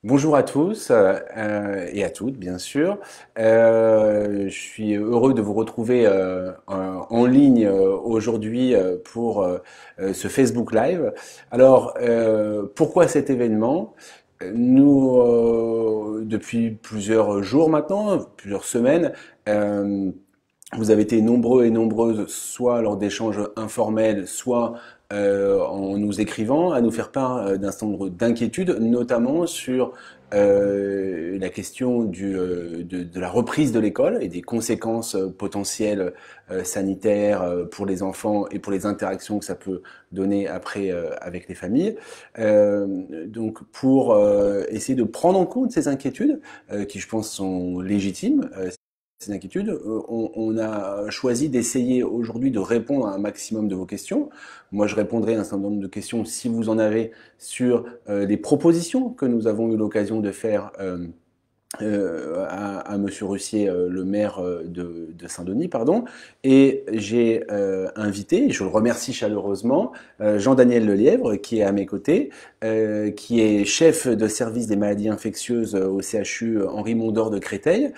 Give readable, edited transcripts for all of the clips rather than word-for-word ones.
Bonjour à tous et à toutes, bien sûr. Je suis heureux de vous retrouver en ligne aujourd'hui pour ce Facebook Live. Alors, pourquoi cet événement? Nous, depuis plusieurs jours maintenant, plusieurs semaines, euh, vous avez été nombreux et nombreuses, soit lors d'échanges informels, soit en nous écrivant, à nous faire part d'un certain nombre d'inquiétudes, notamment sur la question de la reprise de l'école et des conséquences potentielles sanitaires pour les enfants et pour les interactions que ça peut donner après avec les familles. Donc pour essayer de prendre en compte ces inquiétudes, qui je pense sont légitimes, ces inquiétudes, on a choisi d'essayer aujourd'hui de répondre à un maximum de vos questions. Moi, je répondrai à un certain nombre de questions si vous en avez sur les propositions que nous avons eu l'occasion de faire à Monsieur Russier, le maire de Saint-Denis, pardon, et j'ai invité, et je le remercie chaleureusement, Jean-Daniel Lelièvre, qui est à mes côtés, qui est chef de service des maladies infectieuses au CHU Henri Mondor de Créteil,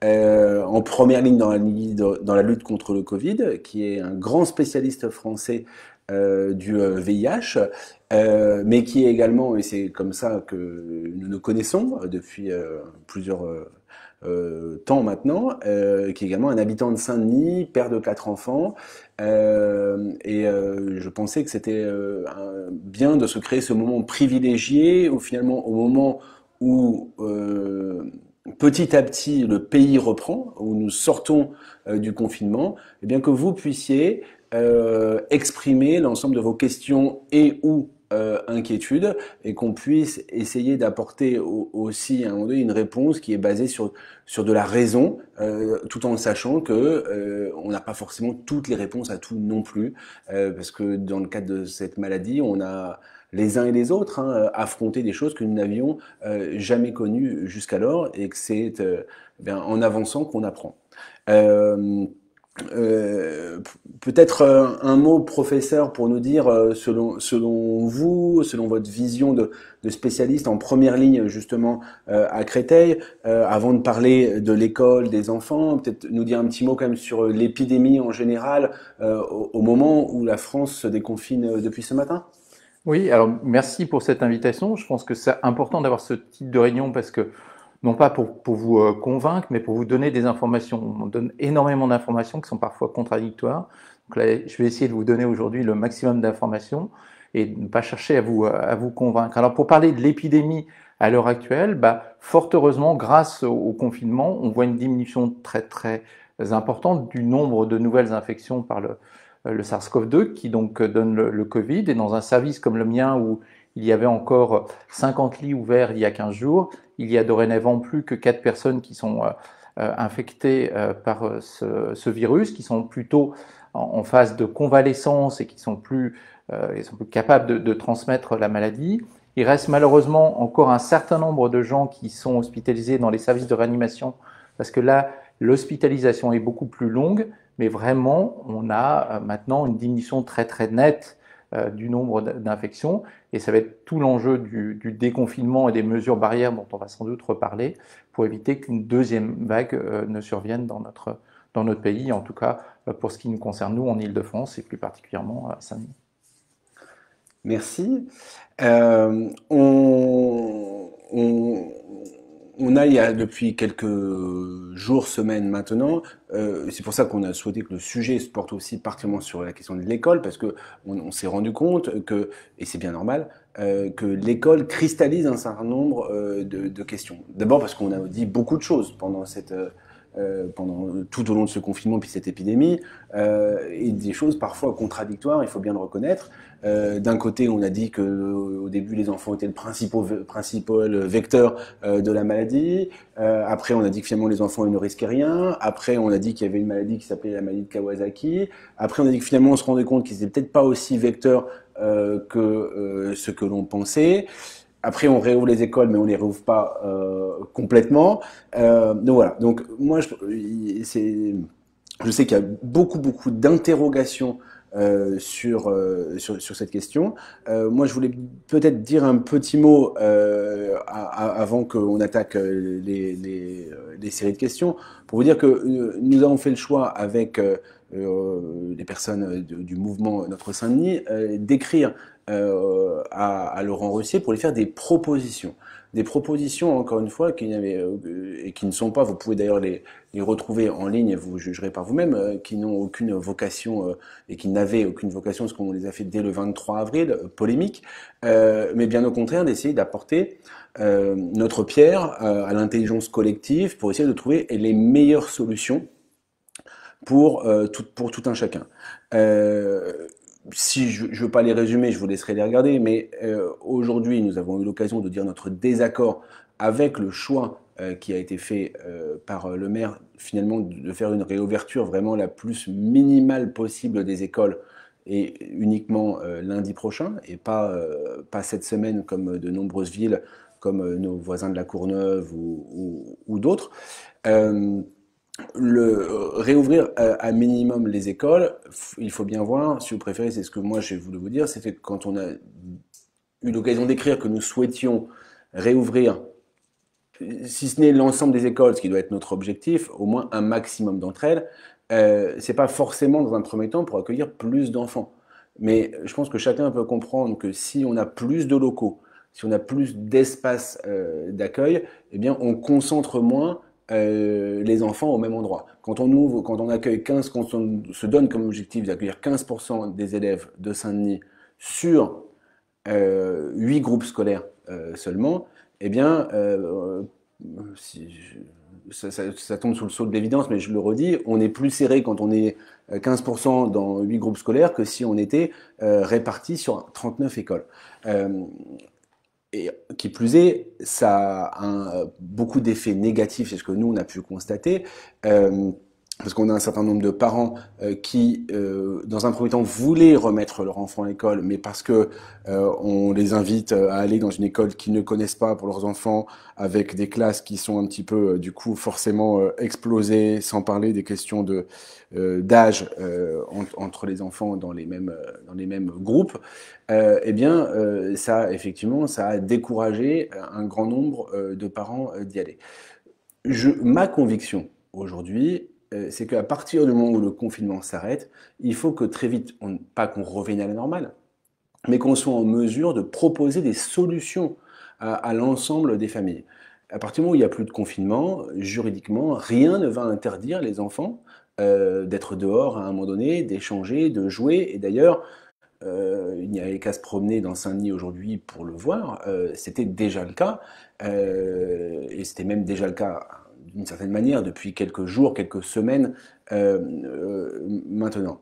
en première ligne dans la lutte contre le Covid, qui est un grand spécialiste français du VIH, mais qui est également, et c'est comme ça que nous nous connaissons depuis plusieurs temps maintenant, qui est également un habitant de Saint-Denis, père de 4 enfants, je pensais que c'était bien de se créer ce moment privilégié, où finalement, au moment où petit à petit le pays reprend, où nous sortons du confinement, et bien que vous puissiez exprimer l'ensemble de vos questions et ou inquiétudes et qu'on puisse essayer d'apporter aussi à un moment donné une réponse qui est basée sur de la raison, tout en sachant que on n'a pas forcément toutes les réponses à tout non plus, parce que dans le cadre de cette maladie, on a les uns et les autres affronté des choses que nous n'avions jamais connues jusqu'alors et que c'est en avançant qu'on apprend. Euh, Peut-être un mot, professeur, pour nous dire, selon vous, selon votre vision de spécialiste en première ligne justement à Créteil, avant de parler de l'école, des enfants, peut-être nous dire un petit mot quand même sur l'épidémie en général, au moment où la France se déconfine depuis ce matin. Oui, alors merci pour cette invitation. Je pense que c'est important d'avoir ce type de réunion parce que, non pas pour vous convaincre, mais pour vous donner des informations. On donne énormément d'informations qui sont parfois contradictoires. Donc là, je vais essayer de vous donner aujourd'hui le maximum d'informations et de ne pas chercher à vous convaincre. Alors pour parler de l'épidémie à l'heure actuelle, fort heureusement, grâce au confinement, on voit une diminution très très importante du nombre de nouvelles infections par le SARS-CoV-2 qui donc donne le Covid. Et dans un service comme le mien où il y avait encore 50 lits ouverts il y a 15 jours, il y a dorénavant plus que 4 personnes qui sont infectées par ce virus, qui sont plutôt en phase de convalescence et qui sont plus capables de transmettre la maladie. Il reste malheureusement encore un certain nombre de gens qui sont hospitalisés dans les services de réanimation parce que là, l'hospitalisation est beaucoup plus longue, mais vraiment, on a maintenant une diminution très très nette du nombre d'infections et ça va être tout l'enjeu du déconfinement et des mesures barrières dont on va sans doute reparler pour éviter qu'une deuxième vague ne survienne dans notre pays, en tout cas pour ce qui nous concerne nous en Île-de-France et plus particulièrement à Saint-Denis. Merci. Euh, on, on, on a, il y a depuis quelques jours, semaines maintenant, c'est pour ça qu'on a souhaité que le sujet se porte aussi particulièrement sur la question de l'école, parce que on s'est rendu compte que, et c'est bien normal, que l'école cristallise un certain nombre de questions. D'abord parce qu'on a dit beaucoup de choses pendant tout au long de ce confinement puis cette épidémie, et des choses parfois contradictoires, il faut bien le reconnaître. D'un côté, on a dit que au début les enfants étaient le principal vecteur de la maladie. Après, on a dit que finalement les enfants ils ne risquaient rien. Après, on a dit qu'il y avait une maladie qui s'appelait la maladie de Kawasaki. Après, on a dit que finalement on se rendait compte qu'ils n'étaient peut-être pas aussi vecteurs que ce que l'on pensait. Après, on réouvre les écoles, mais on les réouvre pas complètement. Donc voilà. Donc moi, je sais qu'il y a beaucoup d'interrogations sur cette question. Moi, je voulais peut-être dire un petit mot avant qu'on attaque les séries de questions, pour vous dire que nous avons fait le choix avec les personnes du mouvement Notre Saint-Denis d'écrire à Laurent Russier pour lui faire des propositions. Des propositions, encore une fois, et qui ne sont pas, vous pouvez d'ailleurs les retrouver en ligne et vous jugerez par vous-même, qui n'ont aucune vocation et qui n'avaient aucune vocation, parce qu'on les a fait dès le 23 avril, polémique, mais bien au contraire d'essayer d'apporter notre pierre à l'intelligence collective pour essayer de trouver les meilleures solutions pour tout un chacun. Si je ne veux pas les résumer, je vous laisserai les regarder, mais aujourd'hui, nous avons eu l'occasion de dire notre désaccord avec le choix qui a été fait par le maire, finalement, de faire une réouverture vraiment la plus minimale possible des écoles, et uniquement lundi prochain, et pas cette semaine comme de nombreuses villes, comme nos voisins de la Courneuve ou d'autres. Réouvrir à minimum les écoles, il faut bien voir, si vous préférez, c'est ce que moi j'ai voulu vous dire, c'était que quand on a eu l'occasion d'écrire que nous souhaitions réouvrir, si ce n'est l'ensemble des écoles, ce qui doit être notre objectif, au moins un maximum d'entre elles, c'est pas forcément dans un premier temps pour accueillir plus d'enfants. Mais je pense que chacun peut comprendre que si on a plus de locaux, si on a plus d'espace d'accueil, eh bien on concentre moins les enfants au même endroit. Quand on accueille 15, quand on se donne comme objectif d'accueillir 15% des élèves de Saint-Denis sur 8 groupes scolaires seulement, eh bien, ça tombe sous le sceau de l'évidence, mais je le redis, on est plus serré quand on est 15% dans 8 groupes scolaires que si on était répartis sur 39 écoles. Et qui plus est, ça a beaucoup d'effets négatifs, c'est ce que nous on a pu constater, parce qu'on a un certain nombre de parents qui, dans un premier temps, voulaient remettre leur enfant à l'école, mais parce que on les invite à aller dans une école qu'ils ne connaissent pas pour leurs enfants, avec des classes qui sont un petit peu, du coup, forcément explosées, sans parler des questions d'âge entre les enfants dans les mêmes groupes. Eh bien, effectivement, ça a découragé un grand nombre de parents d'y aller. Ma conviction aujourd'hui, c'est qu'à partir du moment où le confinement s'arrête, il faut que très vite, pas qu'on revienne à la normale, mais qu'on soit en mesure de proposer des solutions à l'ensemble des familles. À partir du moment où il n'y a plus de confinement, juridiquement, rien ne va interdire les enfants d'être dehors à un moment donné, d'échanger, de jouer. Et d'ailleurs, il n'y avait qu'à se promener dans Saint-Denis aujourd'hui pour le voir. C'était déjà le cas, et c'était même déjà le cas d'une certaine manière depuis quelques jours, quelques semaines maintenant.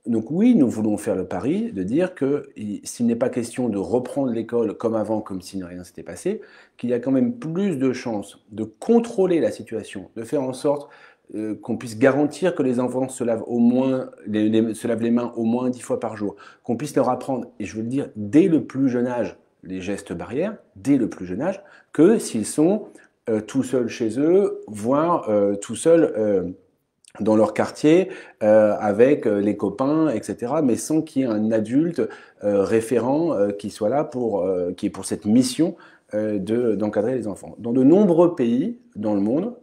Donc oui, nous voulons faire le pari de dire que s'il n'est pas question de reprendre l'école comme avant, comme si rien s'était passé, qu'il y a quand même plus de chances de contrôler la situation, de faire en sorte qu'on puisse garantir que les enfants se lavent se lavent les mains au moins 10 fois par jour, qu'on puisse leur apprendre, et je veux le dire, dès le plus jeune âge, les gestes barrières, dès le plus jeune âge, que s'ils sont tout seuls chez eux, voire tout seuls dans leur quartier, avec les copains, etc., mais sans qu'il y ait un adulte référent qui soit là qui est pour cette mission d'encadrer les enfants. Dans de nombreux pays dans le monde,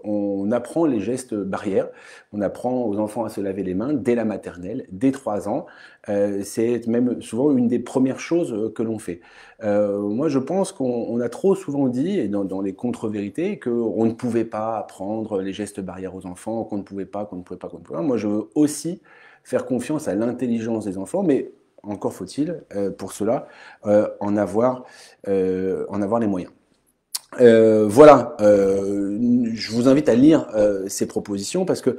on apprend les gestes barrières, on apprend aux enfants à se laver les mains dès la maternelle, dès 3 ans. C'est même souvent une des premières choses que l'on fait. Moi, je pense qu'on a trop souvent dit, et dans les contre-vérités, qu'on ne pouvait pas apprendre les gestes barrières aux enfants, qu'on ne pouvait pas. Moi, je veux aussi faire confiance à l'intelligence des enfants, mais encore faut-il, pour cela, en avoir les moyens. Voilà, je vous invite à lire ces propositions parce que,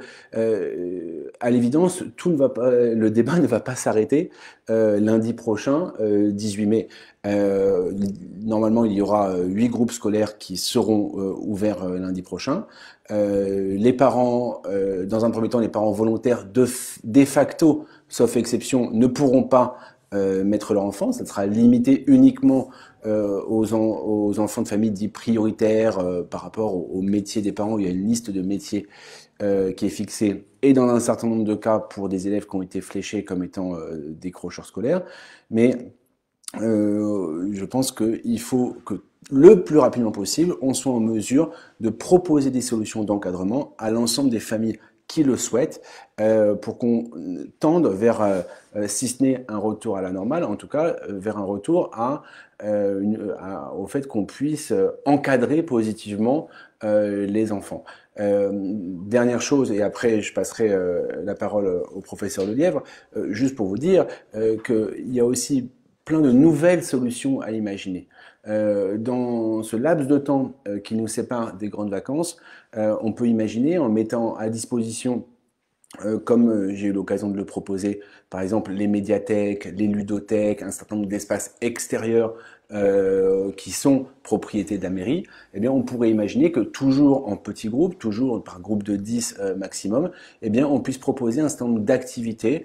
à l'évidence, le débat ne va pas s'arrêter lundi prochain, 18 mai. Normalement, il y aura 8 groupes scolaires qui seront ouverts lundi prochain. Les parents, dans un premier temps, les parents volontaires de facto, sauf exception, ne pourront pas mettre leur enfant. Ça sera limité uniquement aux enfants de famille dits prioritaires par rapport au métier des parents. Il y a une liste de métiers qui est fixée, et dans un certain nombre de cas pour des élèves qui ont été fléchés comme étant décrocheurs scolaires. Mais je pense qu'il faut que le plus rapidement possible, on soit en mesure de proposer des solutions d'encadrement à l'ensemble des familles qui le souhaitent, pour qu'on tende vers, si ce n'est un retour à la normale, en tout cas vers un retour au fait qu'on puisse encadrer positivement les enfants. Dernière chose, et après je passerai la parole au professeur Lelièvre, juste pour vous dire qu'il y a aussi plein de nouvelles solutions à imaginer. Dans ce laps de temps qui nous sépare des grandes vacances, on peut imaginer en mettant à disposition, comme j'ai eu l'occasion de le proposer, par exemple les médiathèques, les ludothèques, un certain nombre d'espaces extérieurs qui sont propriété de la mairie, eh bien on pourrait imaginer que toujours en petits groupes, toujours par groupe de 10 maximum, eh bien on puisse proposer un certain nombre d'activités,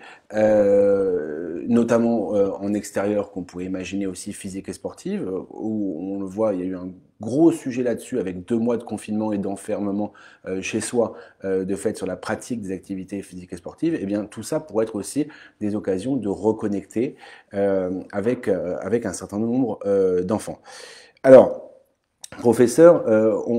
notamment en extérieur, qu'on pourrait imaginer aussi physique et sportive, où on le voit, il y a eu un gros sujet là-dessus avec 2 mois de confinement et d'enfermement chez soi, de fait sur la pratique des activités physiques et sportives. Eh bien tout ça pourrait être aussi des occasions de reconnecter avec un certain nombre d'enfants. Alors, professeur,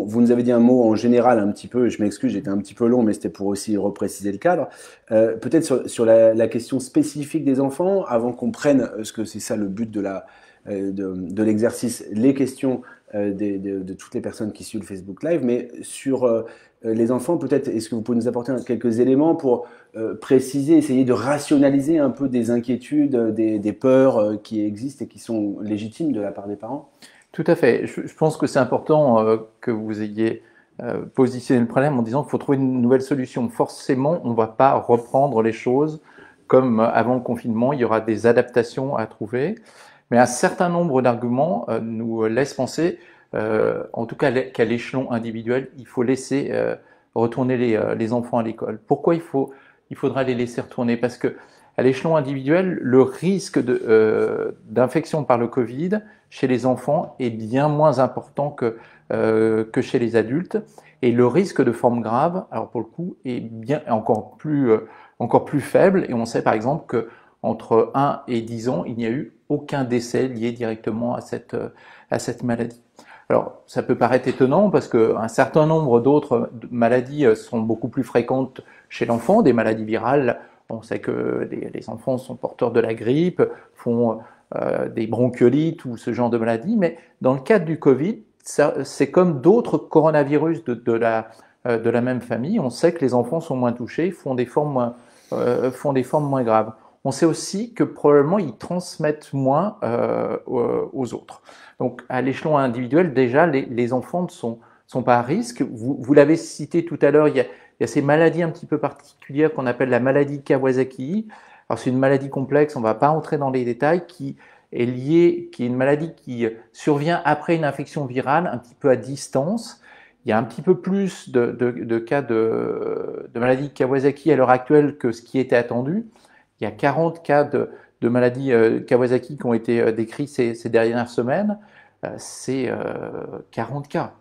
vous nous avez dit un mot en général un petit peu, je m'excuse, j'étais un petit peu long, mais c'était pour aussi repréciser le cadre. Peut-être sur la question spécifique des enfants, avant qu'on prenne, parce que c'est ça le but de l'exercice, les questions de toutes les personnes qui suivent le Facebook Live, mais sur les enfants, peut-être, est-ce que vous pouvez nous apporter quelques éléments pour préciser, essayer de rationaliser un peu des inquiétudes, des peurs qui existent et qui sont légitimes de la part des parents? Tout à fait. Je pense que c'est important que vous ayez positionné le problème en disant qu'il faut trouver une nouvelle solution. Forcément, on ne va pas reprendre les choses comme avant le confinement. Il y aura des adaptations à trouver. Mais un certain nombre d'arguments nous laissent penser, en tout cas qu'à l'échelon individuel, il faut laisser retourner les enfants à l'école. Pourquoi il faudra les laisser retourner? Parce que à l'échelon individuel, le risque d'infection par le Covid chez les enfants est bien moins important que chez les adultes. Et le risque de forme grave, alors pour le coup, est bien encore plus faible. Et on sait par exemple que entre 1 et 10 ans, il n'y a eu aucun décès lié directement à cette maladie. Alors, ça peut paraître étonnant parce qu'un certain nombre d'autres maladies sont beaucoup plus fréquentes chez l'enfant, des maladies virales. On sait que les enfants sont porteurs de la grippe, font des bronchiolites ou ce genre de maladies, mais dans le cadre du Covid, c'est comme d'autres coronavirus de la même famille. On sait que les enfants sont moins touchés, font des formes moins graves. On sait aussi que probablement ils transmettent moins aux autres. Donc à l'échelon individuel, déjà, les enfants ne sont pas à risque. Vous l'avez cité tout à l'heure, il y a ces maladies un petit peu particulières qu'on appelle la maladie Kawasaki. Alors c'est une maladie complexe, on ne va pas entrer dans les détails, qui est une maladie qui survient après une infection virale un petit peu à distance. Il y a un petit peu plus de cas de maladie Kawasaki à l'heure actuelle que ce qui était attendu. Il y a 40 cas de maladie Kawasaki qui ont été décrits ces dernières semaines. C'est 40 cas.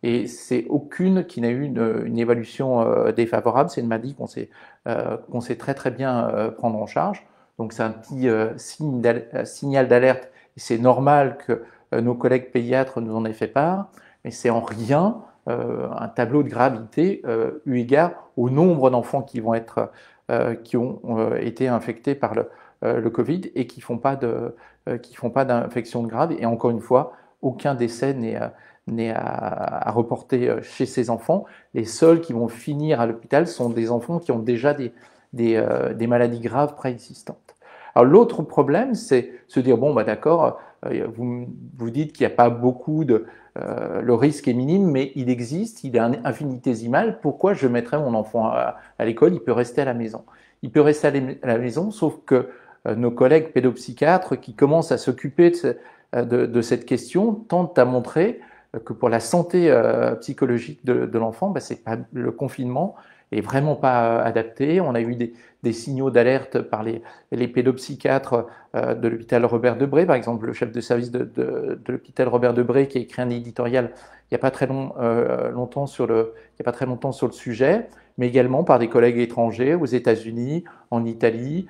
Et c'est aucune qui n'a eu une évaluation défavorable. C'est une maladie qu'on sait très très bien prendre en charge. Donc c'est un petit signal d'alerte. Et c'est normal que nos collègues pédiatres nous en aient fait part. Mais c'est en rien un tableau de gravité eu égard au nombre d'enfants qui ont été infectés par le Covid et qui font pas d'infection grave. Et encore une fois, aucun décès n'est à reporter chez ces enfants. Les seuls qui vont finir à l'hôpital sont des enfants qui ont déjà des maladies graves préexistantes. Alors l'autre problème, c'est se dire, bon, bah d'accord, vous dites qu'il n'y a pas beaucoup le risque est minime, mais il existe, il est infinitésimal. Pourquoi je mettrais mon enfant à l'école? Il peut rester à la maison. Il peut rester à la maison, sauf que nos collègues pédopsychiatres qui commencent à s'occuper de cette question tentent à montrer que pour la santé psychologique de l'enfant, c'est pas le confinement est vraiment pas adapté. On a eu des signaux d'alerte par les pédopsychiatres de l'hôpital Robert Debré, par exemple, le chef de service de l'hôpital Robert Debré qui a écrit un éditorial il n'y a pas très longtemps sur le sujet, mais également par des collègues étrangers aux États-Unis, en Italie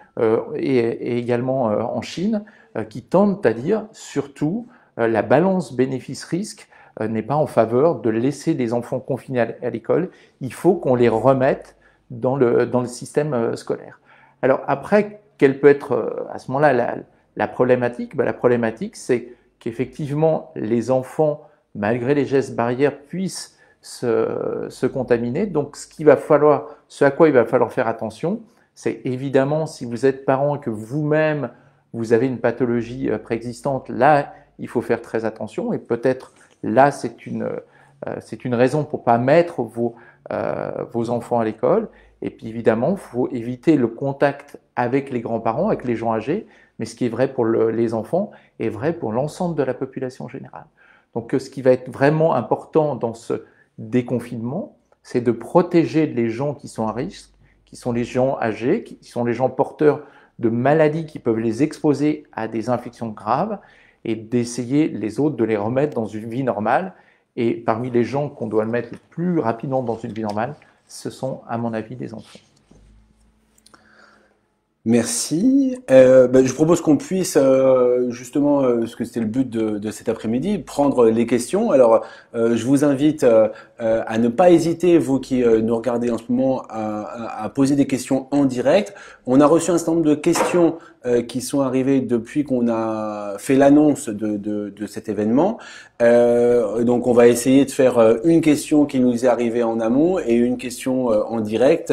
et également en Chine, qui tentent à dire surtout la balance bénéfice-risque n'est pas en faveur de laisser des enfants confinés à l'école. Il faut qu'on les remette dans le système scolaire. Alors après, quelle peut être à ce moment-là la problématique? La problématique, c'est qu'effectivement, les enfants, malgré les gestes barrières, puissent se contaminer. Donc, ce à quoi il va falloir faire attention, c'est évidemment, si vous êtes parent et que vous-même, vous avez une pathologie préexistante, là, il faut faire très attention. Et peut-être, là, c'est une raison pour ne pas mettre vos enfants à l'école. Et puis, évidemment, il faut éviter le contact avec les grands-parents, avec les gens âgés. Mais ce qui est vrai pour les enfants est vrai pour l'ensemble de la population générale. Donc, ce qui va être vraiment important dans ce déconfinement, c'est de protéger les gens qui sont à risque, qui sont les gens âgés, qui sont les gens porteurs de maladies qui peuvent les exposer à des infections graves et d'essayer les autres de les remettre dans une vie normale. Et parmi les gens qu'on doit mettre le plus rapidement dans une vie normale, ce sont, à mon avis, des enfants. Merci. Je propose qu'on puisse justement, parce que c'était le but de cet après-midi, prendre les questions. Alors, je vous invite à ne pas hésiter, vous qui nous regardez en ce moment, à poser des questions en direct. On a reçu un certain nombre de questions qui sont arrivées depuis qu'on a fait l'annonce de cet événement. Donc, on va essayer de faire une question qui nous est arrivée en amont et une question en direct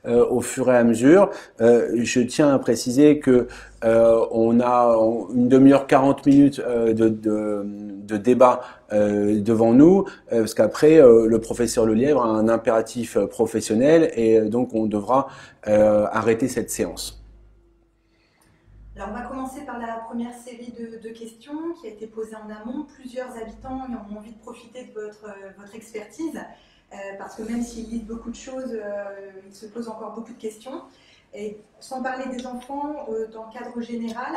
au fur et à mesure. Je tiens à préciser que on a une demi-heure, 40 minutes de débat devant nous, parce qu'après, le professeur Lelièvre a un impératif professionnel et donc on devra arrêter cette séance. Alors, on va commencer par la première série de questions qui a été posée en amont. Plusieurs habitants ont envie de profiter de votre expertise, parce que même s'ils lisent beaucoup de choses, ils se posent encore beaucoup de questions. Et sans parler des enfants, dans le cadre général,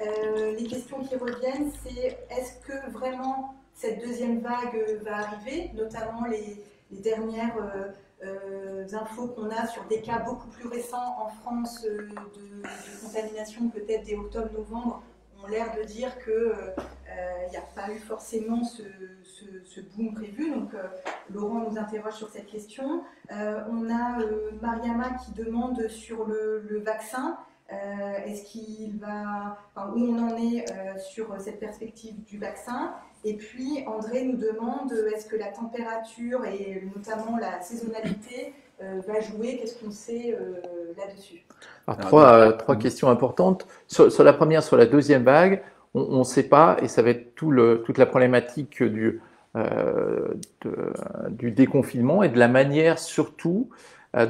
les questions qui reviennent, c'est est-ce que vraiment cette deuxième vague va arriver, notamment les dernières infos qu'on a sur des cas beaucoup plus récents en France de contamination, peut-être dès octobre-novembre, ont l'air de dire qu'il n'y a pas eu forcément ce boom prévu. Donc Laurent nous interroge sur cette question. On a Mariama qui demande sur le vaccin. Est-ce qu'il va, où on en est sur cette perspective du vaccin? Et puis André nous demande est-ce que la température et notamment la saisonnalité va jouer? Qu'est-ce qu'on sait là-dessus? Alors, trois questions importantes. Sur la première, sur la deuxième vague, on ne sait pas, et ça va être toute la problématique du déconfinement et de la manière surtout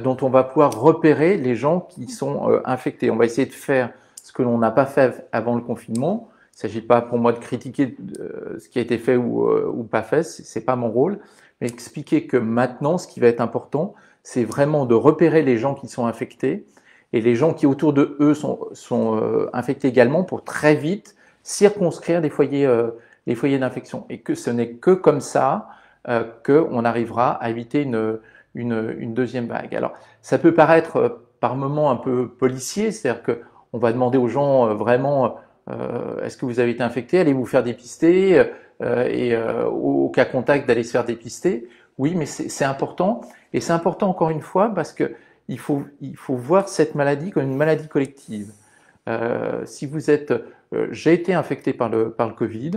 dont on va pouvoir repérer les gens qui sont infectés. On va essayer de faire ce que l'on n'a pas fait avant le confinement. Il ne s'agit pas pour moi de critiquer ce qui a été fait ou pas fait, c'est pas mon rôle, mais expliquer que maintenant, ce qui va être important, c'est vraiment de repérer les gens qui sont infectés et les gens qui autour de eux sont infectés également pour très vite circonscrire les foyers d'infection. Et que ce n'est que comme ça qu'on arrivera à éviter une deuxième vague. Alors, ça peut paraître par moments un peu policier, c'est-à-dire qu'on va demander aux gens vraiment est-ce que vous avez été infecté? Allez vous faire dépister et au cas contact d'aller se faire dépister. Oui, mais c'est important. Et c'est important encore une fois parce que il faut voir cette maladie comme une maladie collective. Si vous êtes, j'ai été infecté par le Covid.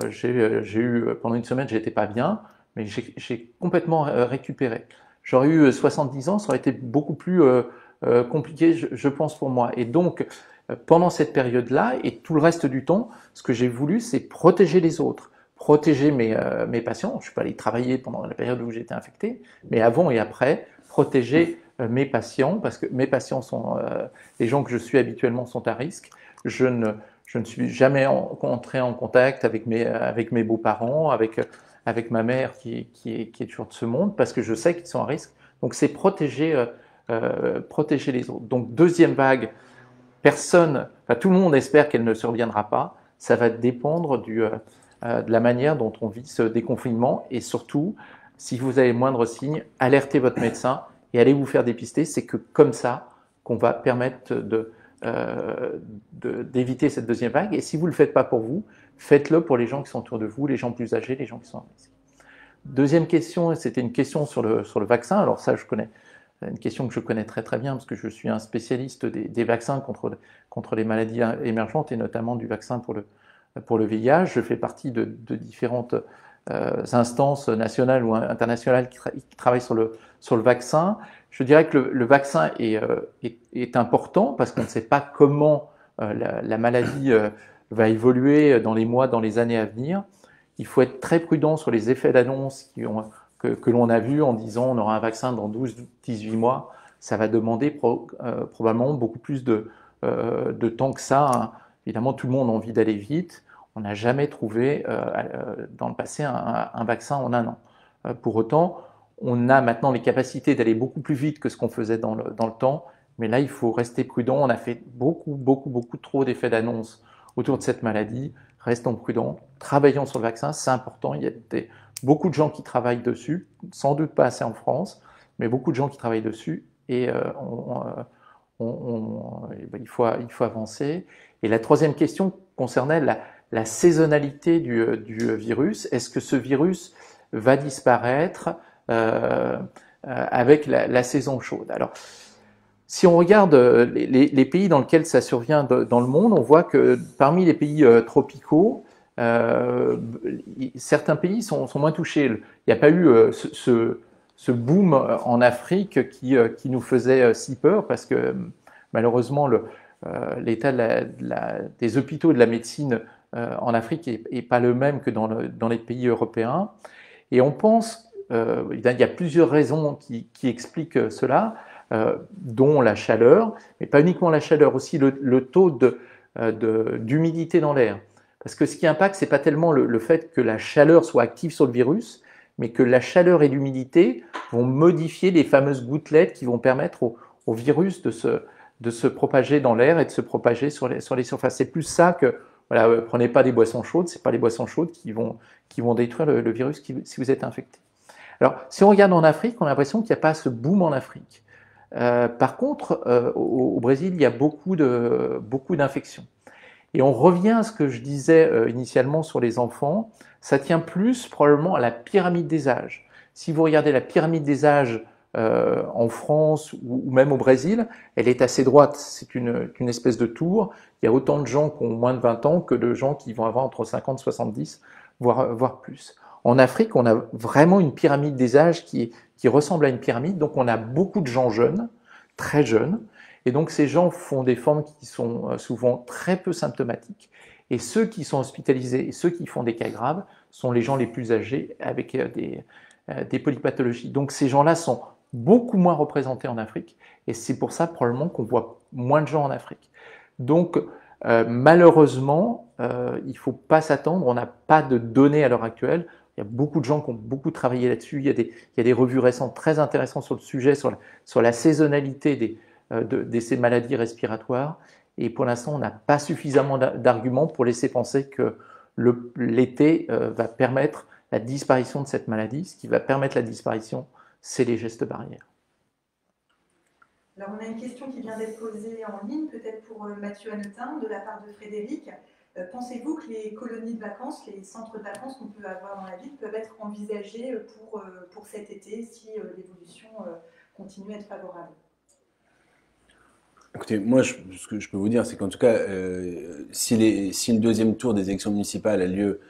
J'ai eu pendant une semaine, j'étais pas bien, mais j'ai complètement récupéré. J'aurais eu 70 ans, ça aurait été beaucoup plus compliqué, je pense, pour moi. Et donc, pendant cette période-là et tout le reste du temps, ce que j'ai voulu, c'est protéger les autres, protéger mes patients. Je ne suis pas allé travailler pendant la période où j'étais infecté, mais avant et après, protéger mes patients, parce que mes patients sont les gens que je suis habituellement sont à risque. Je ne suis jamais entré en contact avec mes beaux-parents, avec ma mère qui est toujours de ce monde, parce que je sais qu'ils sont à risque. Donc c'est protéger les autres. Donc deuxième vague, tout le monde espère qu'elle ne surviendra pas. Ça va dépendre de la manière dont on vit ce déconfinement et surtout, si vous avez moindre signe, alertez votre médecin et allez vous faire dépister. C'est que comme ça qu'on va permettre d'éviter cette deuxième vague. Et si vous ne le faites pas pour vous, faites-le pour les gens qui sont autour de vous, les gens plus âgés, les gens qui sont en risque. Deuxième question, c'était une question sur le vaccin. Alors ça, une question que je connais très très bien parce que je suis un spécialiste des vaccins contre les maladies émergentes et notamment du vaccin pour le VIH. Je fais partie de différentes instances nationales ou internationales qui travaillent sur le vaccin. Je dirais que le vaccin est important parce qu'on ne sait pas comment la maladie va évoluer dans les mois, dans les années à venir. Il faut être très prudent sur les effets d'annonce que l'on a vus en disant on aura un vaccin dans 12-18 mois. Ça va demander probablement beaucoup plus de temps que ça, hein. Évidemment, tout le monde a envie d'aller vite. On n'a jamais trouvé dans le passé un vaccin en 1 an. Pour autant, on a maintenant les capacités d'aller beaucoup plus vite que ce qu'on faisait dans le temps. Mais là, il faut rester prudent. On a fait beaucoup trop d'effets d'annonce autour de cette maladie. Restons prudents, travaillons sur le vaccin, c'est important. Il y a beaucoup de gens qui travaillent dessus, sans doute pas assez en France, mais beaucoup de gens qui travaillent dessus et il faut avancer. Et la troisième question concernait la saisonnalité du virus. Est-ce que ce virus va disparaître avec la saison chaude? Alors, si on regarde les pays dans lesquels ça survient dans le monde, on voit que parmi les pays tropicaux, certains pays sont moins touchés. Il n'y a pas eu ce boom en Afrique qui nous faisait si peur parce que malheureusement l'état des hôpitaux et de la médecine en Afrique est pas le même que dans les pays européens. Et on pense, il y a plusieurs raisons qui expliquent cela. Dont la chaleur, mais pas uniquement la chaleur, aussi le taux d'humidité dans l'air. Parce que ce qui impacte, c'est pas tellement le fait que la chaleur soit active sur le virus, mais que la chaleur et l'humidité vont modifier les fameuses gouttelettes qui vont permettre au virus de se propager dans l'air et de se propager sur les surfaces. C'est plus ça que, voilà, prenez pas des boissons chaudes, c'est pas les boissons chaudes qui vont détruire le virus si vous êtes infecté. Alors, si on regarde en Afrique, on a l'impression qu'il n'y a pas ce boom en Afrique. Par contre, au Brésil, il y a beaucoup d'infections. Et on revient à ce que je disais initialement sur les enfants, ça tient plus probablement à la pyramide des âges. Si vous regardez la pyramide des âges en France ou même au Brésil, elle est assez droite, c'est une espèce de tour. Il y a autant de gens qui ont moins de 20 ans que de gens qui vont avoir entre 50 et 70, voire plus. En Afrique, on a vraiment une pyramide des âges qui ressemble à une pyramide. Donc, on a beaucoup de gens jeunes, très jeunes. Et donc, ces gens font des formes qui sont souvent très peu symptomatiques. Et ceux qui sont hospitalisés et ceux qui font des cas graves sont les gens les plus âgés avec des polypathologies. Donc, ces gens-là sont beaucoup moins représentés en Afrique. Et c'est pour ça, probablement, qu'on voit moins de gens en Afrique. Donc, malheureusement, il ne faut pas s'attendre. On n'a pas de données à l'heure actuelle. Il y a beaucoup de gens qui ont beaucoup travaillé là-dessus. Il y a des revues récentes très intéressantes sur le sujet, sur la saisonnalité de ces maladies respiratoires. Et pour l'instant, on n'a pas suffisamment d'arguments pour laisser penser que l'été va permettre la disparition de cette maladie. Ce qui va permettre la disparition, c'est les gestes barrières. Alors, on a une question qui vient d'être posée en ligne, peut-être pour Mathieu Hanotin, de la part de Frédéric. Pensez-vous que les colonies de vacances, les centres de vacances qu'on peut avoir dans la ville peuvent être envisagés pour cet été si l'évolution continue à être favorable? Écoutez, moi, ce que je peux vous dire, c'est qu'en tout cas, si le deuxième tour des élections municipales a lieu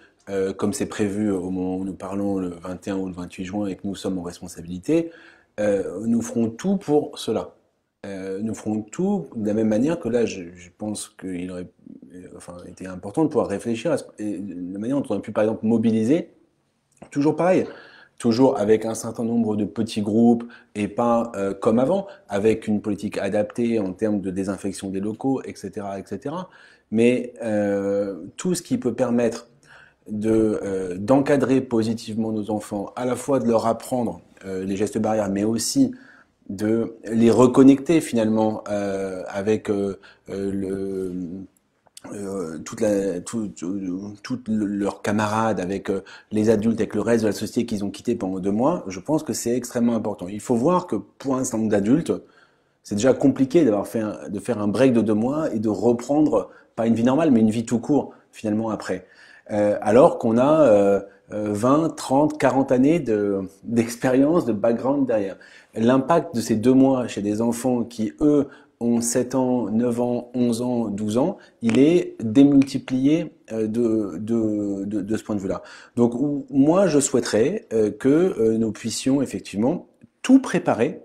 comme c'est prévu au moment où nous parlons, le 21 ou le 28 juin, et que nous sommes en responsabilité, nous ferons tout pour cela. Nous ferons tout de la même manière que là, je pense qu'il aurait été important de pouvoir réfléchir à la manière dont on a pu, par exemple, mobiliser, toujours pareil, toujours avec un certain nombre de petits groupes et pas comme avant, avec une politique adaptée en termes de désinfection des locaux, etc., etc. Mais tout ce qui peut permettre d'encadrer positivement nos enfants, à la fois de leur apprendre les gestes barrières, mais aussi de les reconnecter finalement avec leurs camarades, avec les adultes, avec le reste de la société qu'ils ont quitté pendant 2 mois, je pense que c'est extrêmement important. Il faut voir que pour un certain nombre d'adultes, c'est déjà compliqué de faire un break de 2 mois et de reprendre, pas une vie normale, mais une vie tout court, finalement, après. Alors qu'on a 20, 30, 40 années d'expérience, de background derrière. L'impact de ces 2 mois chez des enfants qui, eux, ont 7 ans, 9 ans, 11 ans, 12 ans, il est démultiplié de ce point de vue-là. Donc, moi, je souhaiterais que nous puissions effectivement tout préparer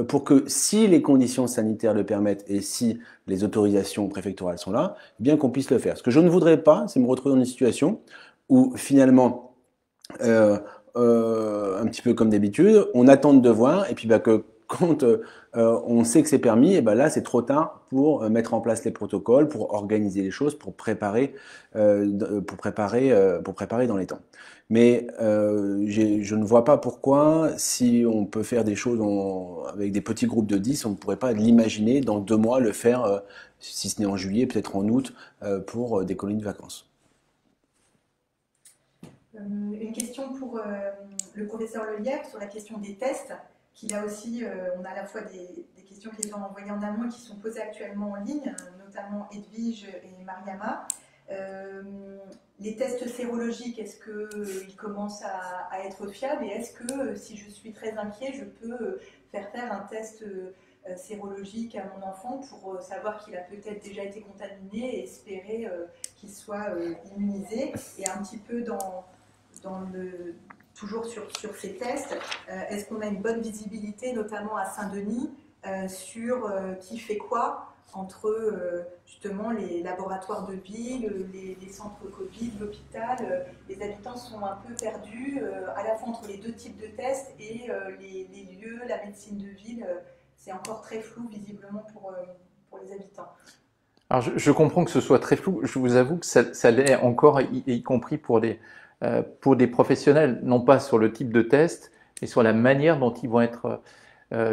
pour que, si les conditions sanitaires le permettent et si les autorisations préfectorales sont là, eh bien qu'on puisse le faire. Ce que je ne voudrais pas, c'est me retrouver dans une situation où finalement, un petit peu comme d'habitude, on attend de voir et puis que quand on sait que c'est permis, et là c'est trop tard pour mettre en place les protocoles, pour organiser les choses, pour préparer dans les temps. Mais je ne vois pas pourquoi, si on peut faire des choses avec des petits groupes de 10, on ne pourrait pas l'imaginer dans 2 mois le faire, si ce n'est en juillet, peut-être en août, pour des colonies de vacances. Une question pour le professeur Lelièvre sur la question des tests. Qu'il a aussi, on a à la fois des questions qui sont envoyées en amont et qui sont posées actuellement en ligne, notamment Edwige et Mariama. Les tests sérologiques, est-ce qu'ils commencent à être fiables et est-ce que, si je suis très inquiet, je peux faire un test sérologique à mon enfant pour savoir qu'il a peut-être déjà été contaminé et espérer qu'il soit immunisé? Et un petit peu toujours sur ces tests, est-ce qu'on a une bonne visibilité, notamment à Saint-Denis, sur qui fait quoi entre justement les laboratoires de ville, les centres Covid, l'hôpital? Les habitants sont un peu perdus, à la fois entre les deux types de tests et les lieux, la médecine de ville. C'est encore très flou visiblement pour les habitants. Alors je comprends que ce soit très flou, je vous avoue que ça l'est encore, y compris pour des professionnels, non pas sur le type de test, mais sur la manière dont ils vont être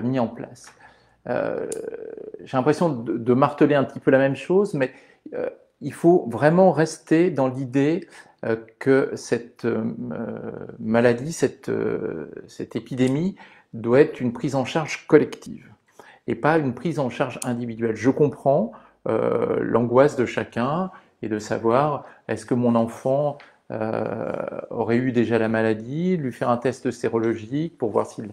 mis en place. J'ai l'impression de marteler un petit peu la même chose, mais il faut vraiment rester dans l'idée que cette maladie, cette épidémie doit être une prise en charge collective et pas une prise en charge individuelle. Je comprends l'angoisse de chacun et de savoir est-ce que mon enfant aurait eu déjà la maladie, lui faire un test sérologique pour voir s'il...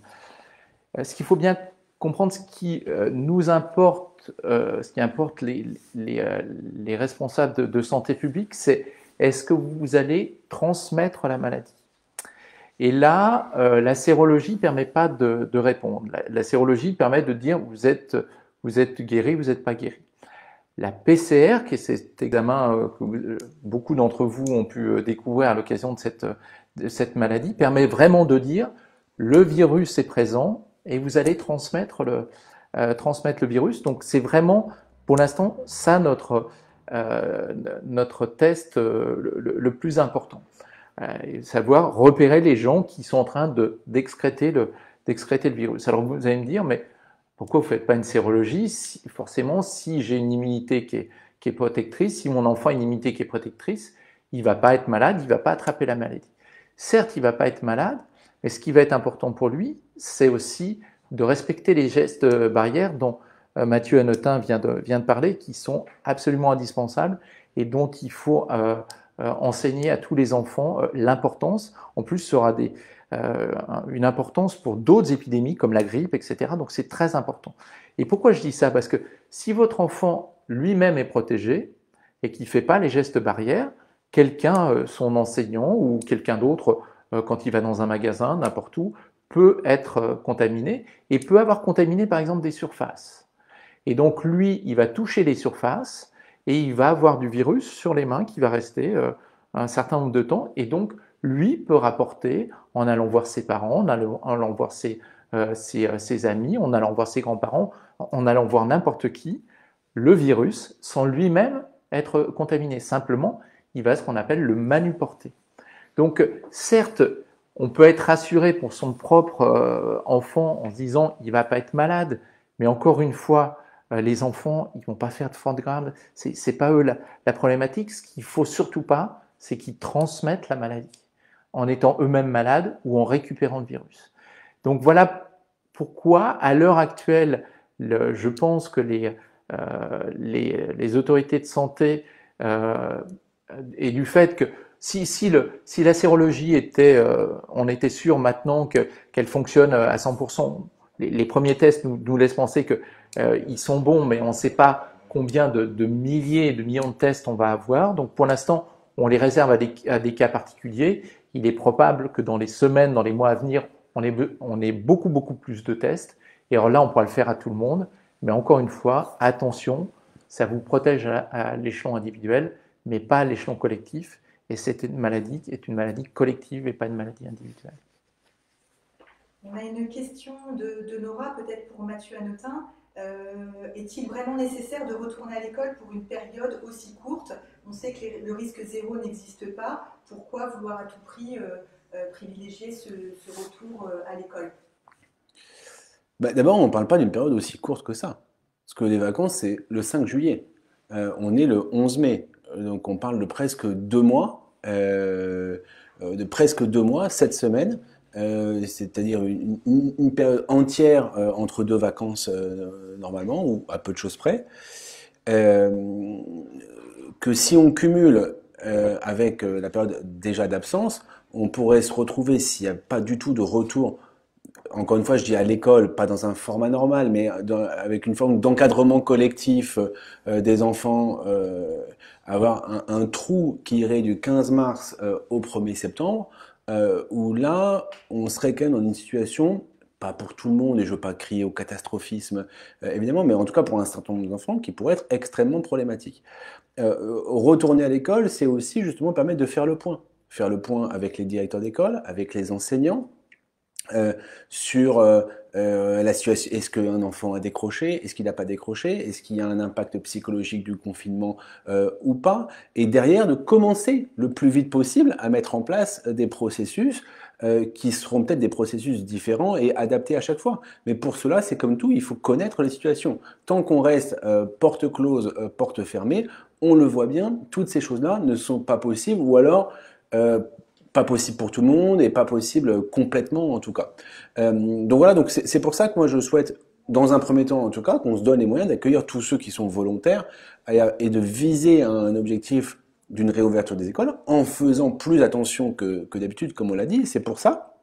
Ce qu'il faut bien comprendre, ce qui nous importe, ce qui importe les responsables de santé publique, c'est est-ce que vous allez transmettre la maladie? Et là, la sérologie ne permet pas de répondre. La sérologie permet de dire vous êtes guéri, vous n'êtes pas guéri. La PCR, qui est cet examen que beaucoup d'entre vous ont pu découvrir à l'occasion de cette maladie, permet vraiment de dire le virus est présent et vous allez transmettre le virus. Donc c'est vraiment, pour l'instant, ça notre test le plus important. Savoir repérer les gens qui sont en train d'excréter le virus. Alors vous allez me dire, mais pourquoi vous ne faites pas une sérologie? Forcément, si j'ai une immunité qui est protectrice, si mon enfant a une immunité qui est protectrice, il ne va pas être malade, il ne va pas attraper la maladie. Certes, il ne va pas être malade, mais ce qui va être important pour lui, c'est aussi de respecter les gestes barrières dont Mathieu Hanotin vient de parler, qui sont absolument indispensables et dont il faut enseigner à tous les enfants l'importance. En plus, ce sera une importance pour d'autres épidémies comme la grippe, etc. Donc c'est très important. Et pourquoi je dis ça? Parce que si votre enfant lui-même est protégé et qu'il ne fait pas les gestes barrières, quelqu'un, son enseignant ou quelqu'un d'autre, quand il va dans un magasin, n'importe où, peut être contaminé et peut avoir contaminé par exemple des surfaces. Et donc lui, il va toucher les surfaces et il va avoir du virus sur les mains qui va rester un certain nombre de temps et donc lui peut rapporter en allant voir ses parents, en allant voir ses amis, en allant voir ses grands-parents, en allant voir n'importe qui, le virus sans lui-même être contaminé. Simplement, il va ce qu'on appelle le manuporter. Donc certes, On peut être rassuré pour son propre enfant en se disant il ne va pas être malade, mais encore une fois, les enfants, ils ne vont pas faire de faute grave. C'est pas eux la problématique. Ce qu'il ne faut surtout pas, c'est qu'ils transmettent la maladie en étant eux-mêmes malades ou en récupérant le virus. Donc voilà pourquoi, à l'heure actuelle, je pense que les autorités de santé et du fait que si la sérologie était, on était sûr maintenant qu'elle fonctionne à 100%, les premiers tests nous laissent penser qu'ils sont bons, mais on ne sait pas combien de milliers, de millions de tests on va avoir. Donc pour l'instant, on les réserve à des cas particuliers. Il est probable que dans les semaines, dans les mois à venir, on ait beaucoup, beaucoup plus de tests. Et alors là, on pourra le faire à tout le monde. Mais encore une fois, attention, ça vous protège à l'échelon individuel, mais pas à l'échelon collectif. Et cette maladie est une maladie collective et pas une maladie individuelle. On a une question de Nora, peut-être pour Mathieu Hanotin. Est-il vraiment nécessaire de retourner à l'école pour une période aussi courte? On sait que le risque zéro n'existe pas. Pourquoi vouloir à tout prix privilégier ce retour à l'école? D'abord, on ne parle pas d'une période aussi courte que ça. Parce que les vacances, c'est le 5 juillet. On est le 11 mai. Donc on parle de presque 2 mois. Cette semaine. C'est-à-dire une période entière entre 2 vacances normalement, ou à peu de choses près. Que si on cumule avec la période déjà d'absence, on pourrait se retrouver, s'il n'y a pas du tout de retour, encore une fois, je dis à l'école, pas dans un format normal, mais avec une forme d'encadrement collectif des enfants, avoir un trou qui irait du 15 mars au 1er septembre, où là, on serait quand même dans une situation, pas pour tout le monde, et je ne veux pas crier au catastrophisme, évidemment, mais en tout cas pour un certain nombre d'enfants, qui pourrait être extrêmement problématique. Retourner à l'école, c'est aussi justement permettre de faire le point. Faire le point avec les directeurs d'école, avec les enseignants, sur la situation. Est-ce qu'un enfant a décroché? Est-ce qu'il n'a pas décroché? Est-ce qu'il y a un impact psychologique du confinement ou pas? Et derrière, de commencer le plus vite possible à mettre en place des processus qui seront peut-être des processus différents et adaptés à chaque fois. Mais pour cela, c'est comme tout, il faut connaître les situations. Tant qu'on reste porte close, porte fermée, on le voit bien, toutes ces choses-là ne sont pas possibles, ou alors pas possible pour tout le monde et pas possible complètement en tout cas. Donc voilà, donc c'est pour ça que moi je souhaite, dans un premier temps en tout cas, qu'on se donne les moyens d'accueillir tous ceux qui sont volontaires et de viser un objectif d'une réouverture des écoles en faisant plus attention que d'habitude, comme on l'a dit. C'est pour ça,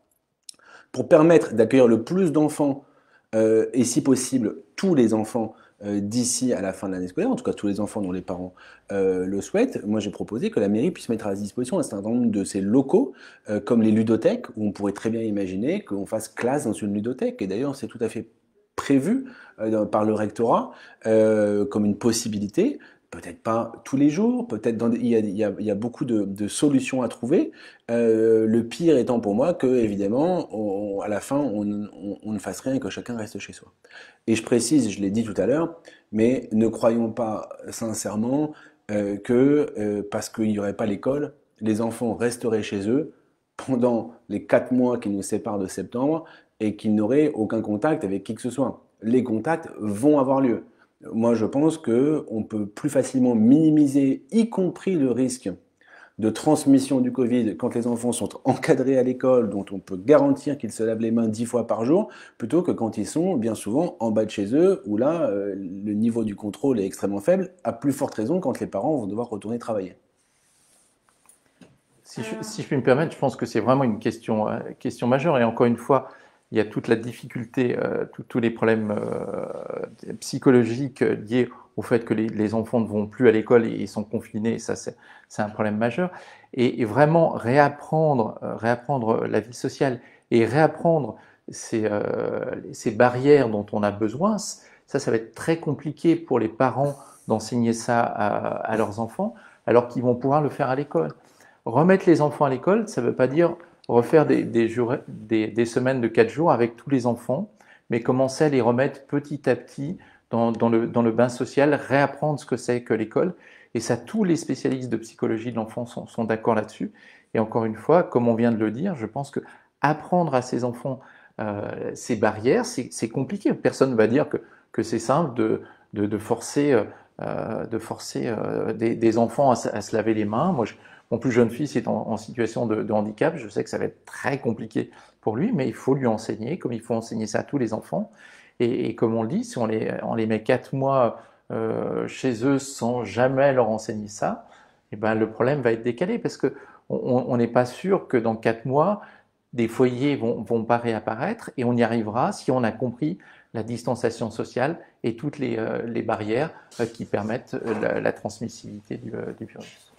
pour permettre d'accueillir le plus d'enfants et si possible tous les enfants d'ici à la fin de l'année scolaire, en tout cas tous les enfants dont les parents le souhaitent. Moi j'ai proposé que la mairie puisse mettre à disposition un certain nombre de ces locaux, comme les ludothèques, où on pourrait très bien imaginer qu'on fasse classe dans une ludothèque, et d'ailleurs c'est tout à fait prévu par le rectorat comme une possibilité. Peut-être pas tous les jours, peut-être il y a beaucoup de solutions à trouver. Le pire étant pour moi que, évidemment, à la fin, on ne fasse rien et que chacun reste chez soi. Et je précise, je l'ai dit tout à l'heure, mais ne croyons pas sincèrement que parce qu'il n'y aurait pas l'école, les enfants resteraient chez eux pendant les 4 mois qui nous séparent de septembre et qu'ils n'auraient aucun contact avec qui que ce soit. Les contacts vont avoir lieu. Moi, je pense qu'on peut plus facilement minimiser, y compris le risque de transmission du Covid quand les enfants sont encadrés à l'école, dont on peut garantir qu'ils se lavent les mains 10 fois par jour, plutôt que quand ils sont bien souvent en bas de chez eux, où là, le niveau du contrôle est extrêmement faible, à plus forte raison quand les parents vont devoir retourner travailler. Si je puis me permettre, je pense que c'est vraiment une question majeure, et encore une fois, il y a toute la difficulté, tous les problèmes psychologiques liés au fait que les enfants ne vont plus à l'école et sont confinés. Ça, c'est un problème majeur. Et vraiment réapprendre la vie sociale et réapprendre ces barrières dont on a besoin, ça va être très compliqué pour les parents d'enseigner ça à leurs enfants, alors qu'ils vont pouvoir le faire à l'école. Remettre les enfants à l'école, ça ne veut pas dire refaire des semaines de 4 jours avec tous les enfants, mais commencer à les remettre petit à petit dans le bain social, réapprendre ce que c'est que l'école. Et ça, tous les spécialistes de psychologie de l'enfant sont d'accord là-dessus. Et encore une fois, comme on vient de le dire, je pense apprendre à ces enfants ces barrières, c'est compliqué. Personne ne va dire que c'est simple de forcer, des enfants à se laver les mains. Moi, mon plus jeune fils est en situation de handicap. Je sais que ça va être très compliqué pour lui, mais il faut lui enseigner, comme il faut enseigner ça à tous les enfants. Et comme on le dit, si on les met 4 mois chez eux sans jamais leur enseigner ça, eh ben, le problème va être décalé parce qu'on n'est pas sûr que dans 4 mois, des foyers vont pas réapparaître et on y arrivera si on a compris la distanciation sociale et toutes les barrières qui permettent la transmissibilité du virus.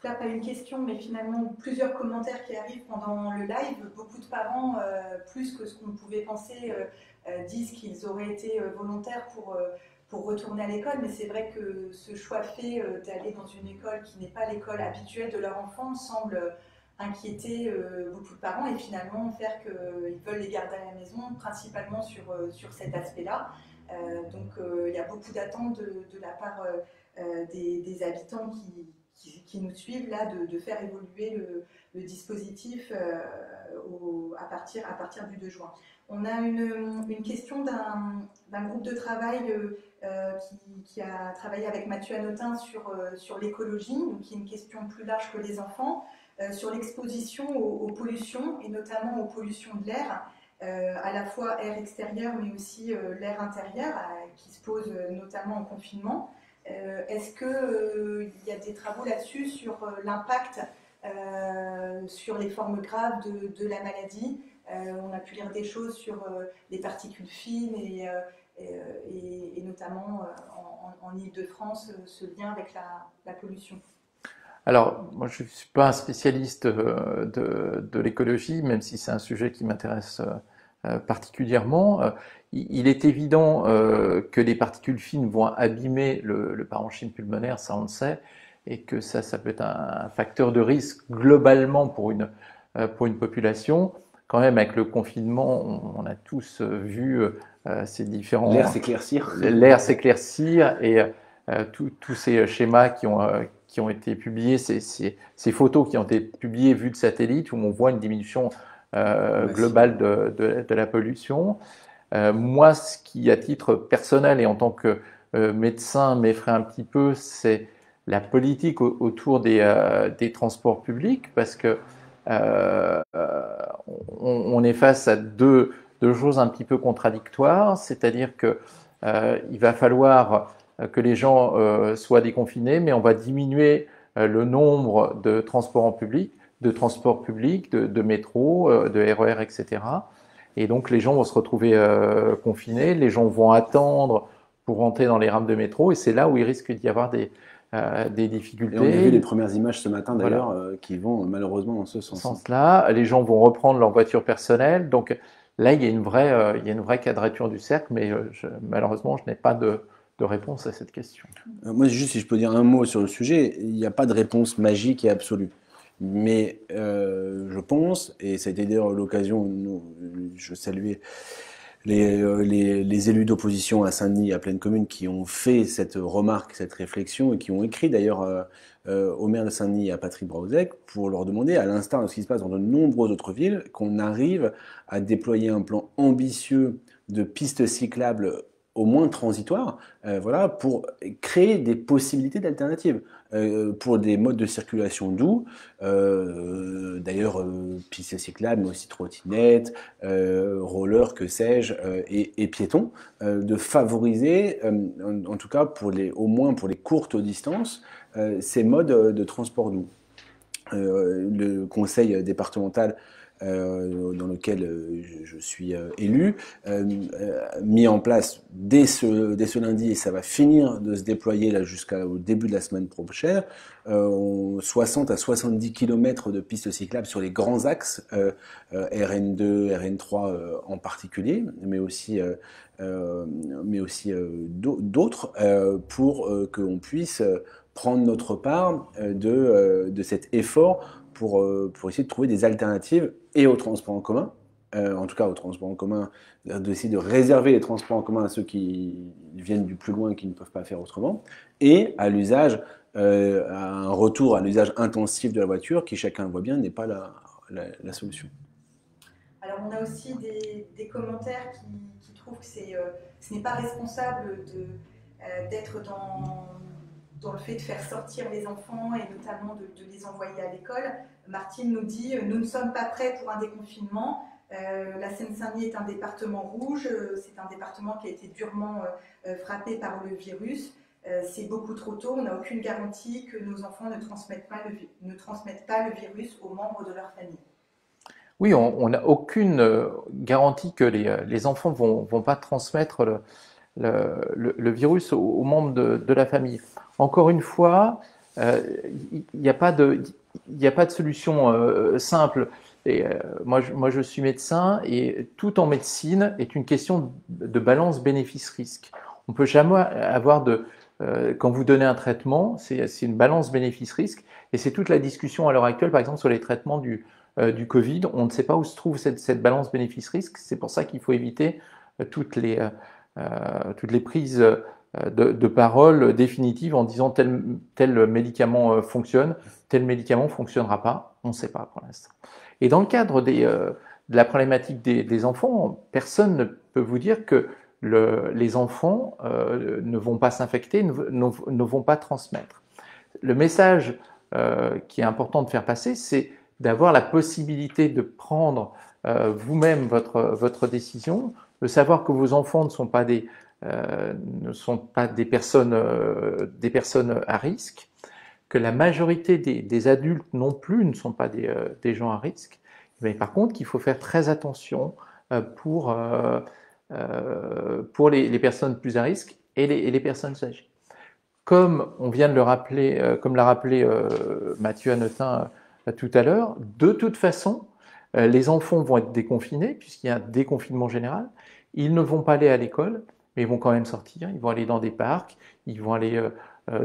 Là, pas une question, mais finalement plusieurs commentaires qui arrivent pendant le live. Beaucoup de parents, plus que ce qu'on pouvait penser, disent qu'ils auraient été volontaires pour retourner à l'école, mais c'est vrai que ce choix fait d'aller dans une école qui n'est pas l'école habituelle de leur enfant semble inquiéter beaucoup de parents et finalement faire qu'ils veulent les garder à la maison, principalement sur cet aspect-là. Donc il y a beaucoup d'attentes de la part des habitants qui nous suivent là, de faire évoluer le dispositif à partir du 2 juin. On a une question d'un groupe de travail qui a travaillé avec Mathieu Hanotin sur l'écologie, donc qui est une question plus large que les enfants, sur l'exposition aux pollutions et notamment aux pollutions de l'air, à la fois air extérieur mais aussi l'air intérieur qui se pose notamment en confinement. Est-ce qu'il y a des travaux là-dessus sur l'impact sur les formes graves de la maladie? On a pu lire des choses sur les particules fines et notamment en Île-de-France, ce lien avec la pollution. Alors, moi je ne suis pas un spécialiste de l'écologie, même si c'est un sujet qui m'intéresse particulièrement. Il est évident que les particules fines vont abîmer le parenchyme pulmonaire, ça on le sait, et que ça peut être un facteur de risque globalement pour une population. Quand même, avec le confinement, on a tous vu ces différents... L'air s'éclaircir. L'air s'éclaircir et tous ces schémas qui ont été publiés, ces photos qui ont été publiées vues de satellite, où on voit une diminution globale de la pollution. Moi, ce qui, à titre personnel et en tant que médecin, m'effraie un petit peu, c'est la politique autour des transports publics, parce que on est face à deux choses un petit peu contradictoires, c'est-à-dire que il va falloir que les gens soient déconfinés, mais on va diminuer le nombre de transports en public, de métro, de RER, etc. Et donc les gens vont se retrouver confinés, les gens vont attendre pour rentrer dans les rames de métro, et c'est là où il risque d'y avoir des difficultés. Et on a vu les premières images ce matin d'ailleurs qui vont malheureusement dans ce sens-là. Les gens vont reprendre leur voiture personnelle, donc là il y a une vraie quadrature du cercle, mais malheureusement je n'ai pas de réponse à cette question. Moi, juste si je peux dire un mot sur le sujet, il n'y a pas de réponse magique et absolue. Mais je pense, et ça a été d'ailleurs l'occasion, je saluais les élus d'opposition à Saint-Denis, à Plaine Commune, qui ont fait cette remarque, cette réflexion, et qui ont écrit d'ailleurs au maire de Saint-Denis, à Patrick Brauzek, pour leur demander, à l'instar de ce qui se passe dans de nombreuses autres villes, qu'on arrive à déployer un plan ambitieux de pistes cyclables au moins transitoires, voilà, pour créer des possibilités d'alternatives, pour des modes de circulation doux, d'ailleurs pistes cyclables, mais aussi trottinettes, rollers, que sais-je, et piétons, de favoriser, en tout cas au moins pour les courtes distances, ces modes de transport doux. Le conseil départemental dans lequel je suis élu, mis en place dès ce lundi, et ça va finir de se déployer là jusqu'au début de la semaine prochaine, 60 à 70 km de pistes cyclables sur les grands axes, RN2, RN3 en particulier, mais aussi d'autres, pour qu'on puisse prendre notre part de cet effort pour essayer de trouver des alternatives et aux transports en commun, en tout cas aux transports en commun, d'essayer de réserver les transports en commun à ceux qui viennent du plus loin et qui ne peuvent pas faire autrement, et à l'usage, à un retour à l'usage intensif de la voiture, qui, chacun le voit bien, n'est pas la solution. Alors on a aussi des commentaires qui trouvent que ce n'est pas responsable d'être dans le fait de faire sortir les enfants et notamment de les envoyer à l'école. Martine nous dit « Nous ne sommes pas prêts pour un déconfinement. La Seine-Saint-Denis est un département rouge. C'est un département qui a été durement frappé par le virus. C'est beaucoup trop tôt. On n'a aucune garantie que nos enfants ne transmettent pas le virus aux membres de leur famille. » Oui, on n'a aucune garantie que les enfants vont pas transmettre le virus aux membres de la famille. Encore une fois, il n'y a pas de solution simple. Et moi, je suis médecin et tout en médecine est une question de balance bénéfice-risque. On peut jamais avoir quand vous donnez un traitement, c'est une balance bénéfice-risque et c'est toute la discussion à l'heure actuelle, par exemple sur les traitements du Covid. On ne sait pas où se trouve cette balance bénéfice-risque. C'est pour ça qu'il faut éviter toutes les prises de parole définitives en disant tel médicament fonctionne, tel médicament fonctionnera pas. On ne sait pas pour l'instant. Et dans le cadre de la problématique des enfants, personne ne peut vous dire que les enfants ne vont pas s'infecter, ne vont pas transmettre. Le message qui est important de faire passer, c'est d'avoir la possibilité de prendre vous-même votre décision, de savoir que vos enfants ne sont pas des personnes à risque, que la majorité des adultes non plus ne sont pas des gens à risque, mais par contre qu'il faut faire très attention pour les personnes plus à risque et les personnes âgées. Comme on vient de le rappeler, comme l'a rappelé Mathieu Hanotin tout à l'heure, de toute façon, les enfants vont être déconfinés puisqu'il y a un déconfinement général. Ils ne vont pas aller à l'école, mais ils vont quand même sortir. Ils vont aller dans des parcs, ils vont aller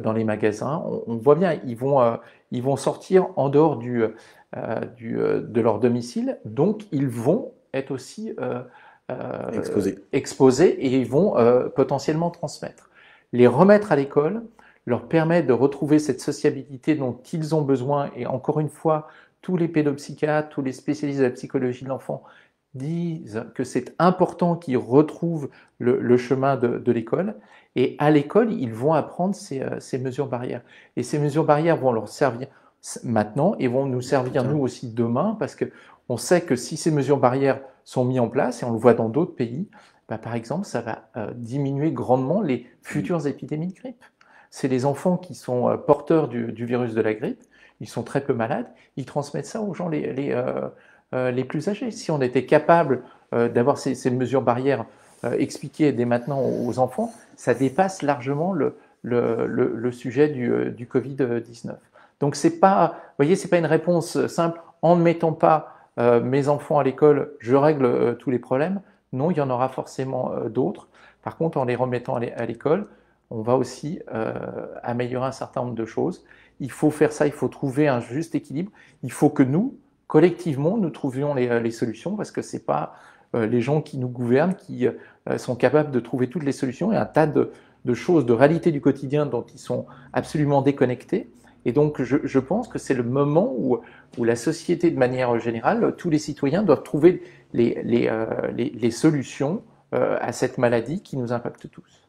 dans les magasins. On voit bien, ils vont sortir en dehors de leur domicile, donc ils vont être aussi exposés et ils vont potentiellement transmettre. Les remettre à l'école leur permet de retrouver cette sociabilité dont ils ont besoin. Et encore une fois, tous les pédopsychiatres, tous les spécialistes de la psychologie de l'enfant disent que c'est important qu'ils retrouvent le chemin de l'école. Et à l'école, ils vont apprendre ces mesures barrières. Et ces mesures barrières vont leur servir maintenant et vont nous servir nous aussi demain, parce que on sait que si ces mesures barrières sont mises en place, et on le voit dans d'autres pays, par exemple, ça va diminuer grandement les futures épidémies de grippe. C'est les enfants qui sont porteurs du virus de la grippe, ils sont très peu malades, ils transmettent ça aux gens les plus âgés. Si on était capable d'avoir ces mesures barrières expliquées dès maintenant aux enfants, ça dépasse largement le sujet du Covid-19. Donc c'est pas, vous voyez, c'est pas une réponse simple. En ne mettant pas mes enfants à l'école, je règle tous les problèmes. Non, il y en aura forcément d'autres. Par contre, en les remettant à l'école, on va aussi améliorer un certain nombre de choses. Il faut faire ça, il faut trouver un juste équilibre. Il faut que nous, collectivement, nous trouvions les solutions, parce que c'est pas les gens qui nous gouvernent qui sont capables de trouver toutes les solutions. Il y a un tas de choses, de réalités du quotidien dont ils sont absolument déconnectés. Et donc, je pense que c'est le moment où la société, de manière générale, tous les citoyens doivent trouver les solutions à cette maladie qui nous impacte tous.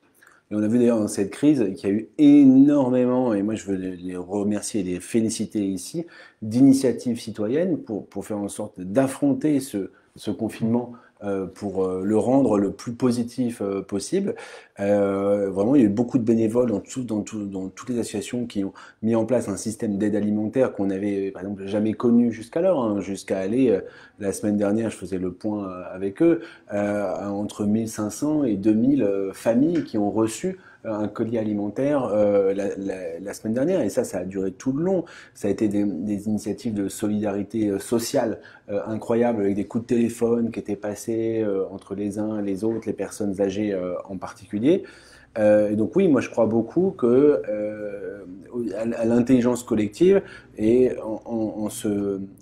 Et on a vu d'ailleurs dans cette crise qu'il y a eu énormément, et moi je veux les remercier et les féliciter ici, d'initiatives citoyennes pour faire en sorte d'affronter ce confinement pour le rendre le plus positif possible. Vraiment, il y a eu beaucoup de bénévoles dans toutes les associations qui ont mis en place un système d'aide alimentaire qu'on avait, par exemple, jamais connu jusqu'alors, hein, jusqu'à aller, la semaine dernière, je faisais le point avec eux, entre 1500 et 2000 familles qui ont reçu un colis alimentaire la semaine dernière, et ça a duré tout le long. Ça a été des initiatives de solidarité sociale incroyables, avec des coups de téléphone qui étaient passés entre les uns et les autres, les personnes âgées en particulier. Et donc oui, moi je crois beaucoup que à l'intelligence collective, et en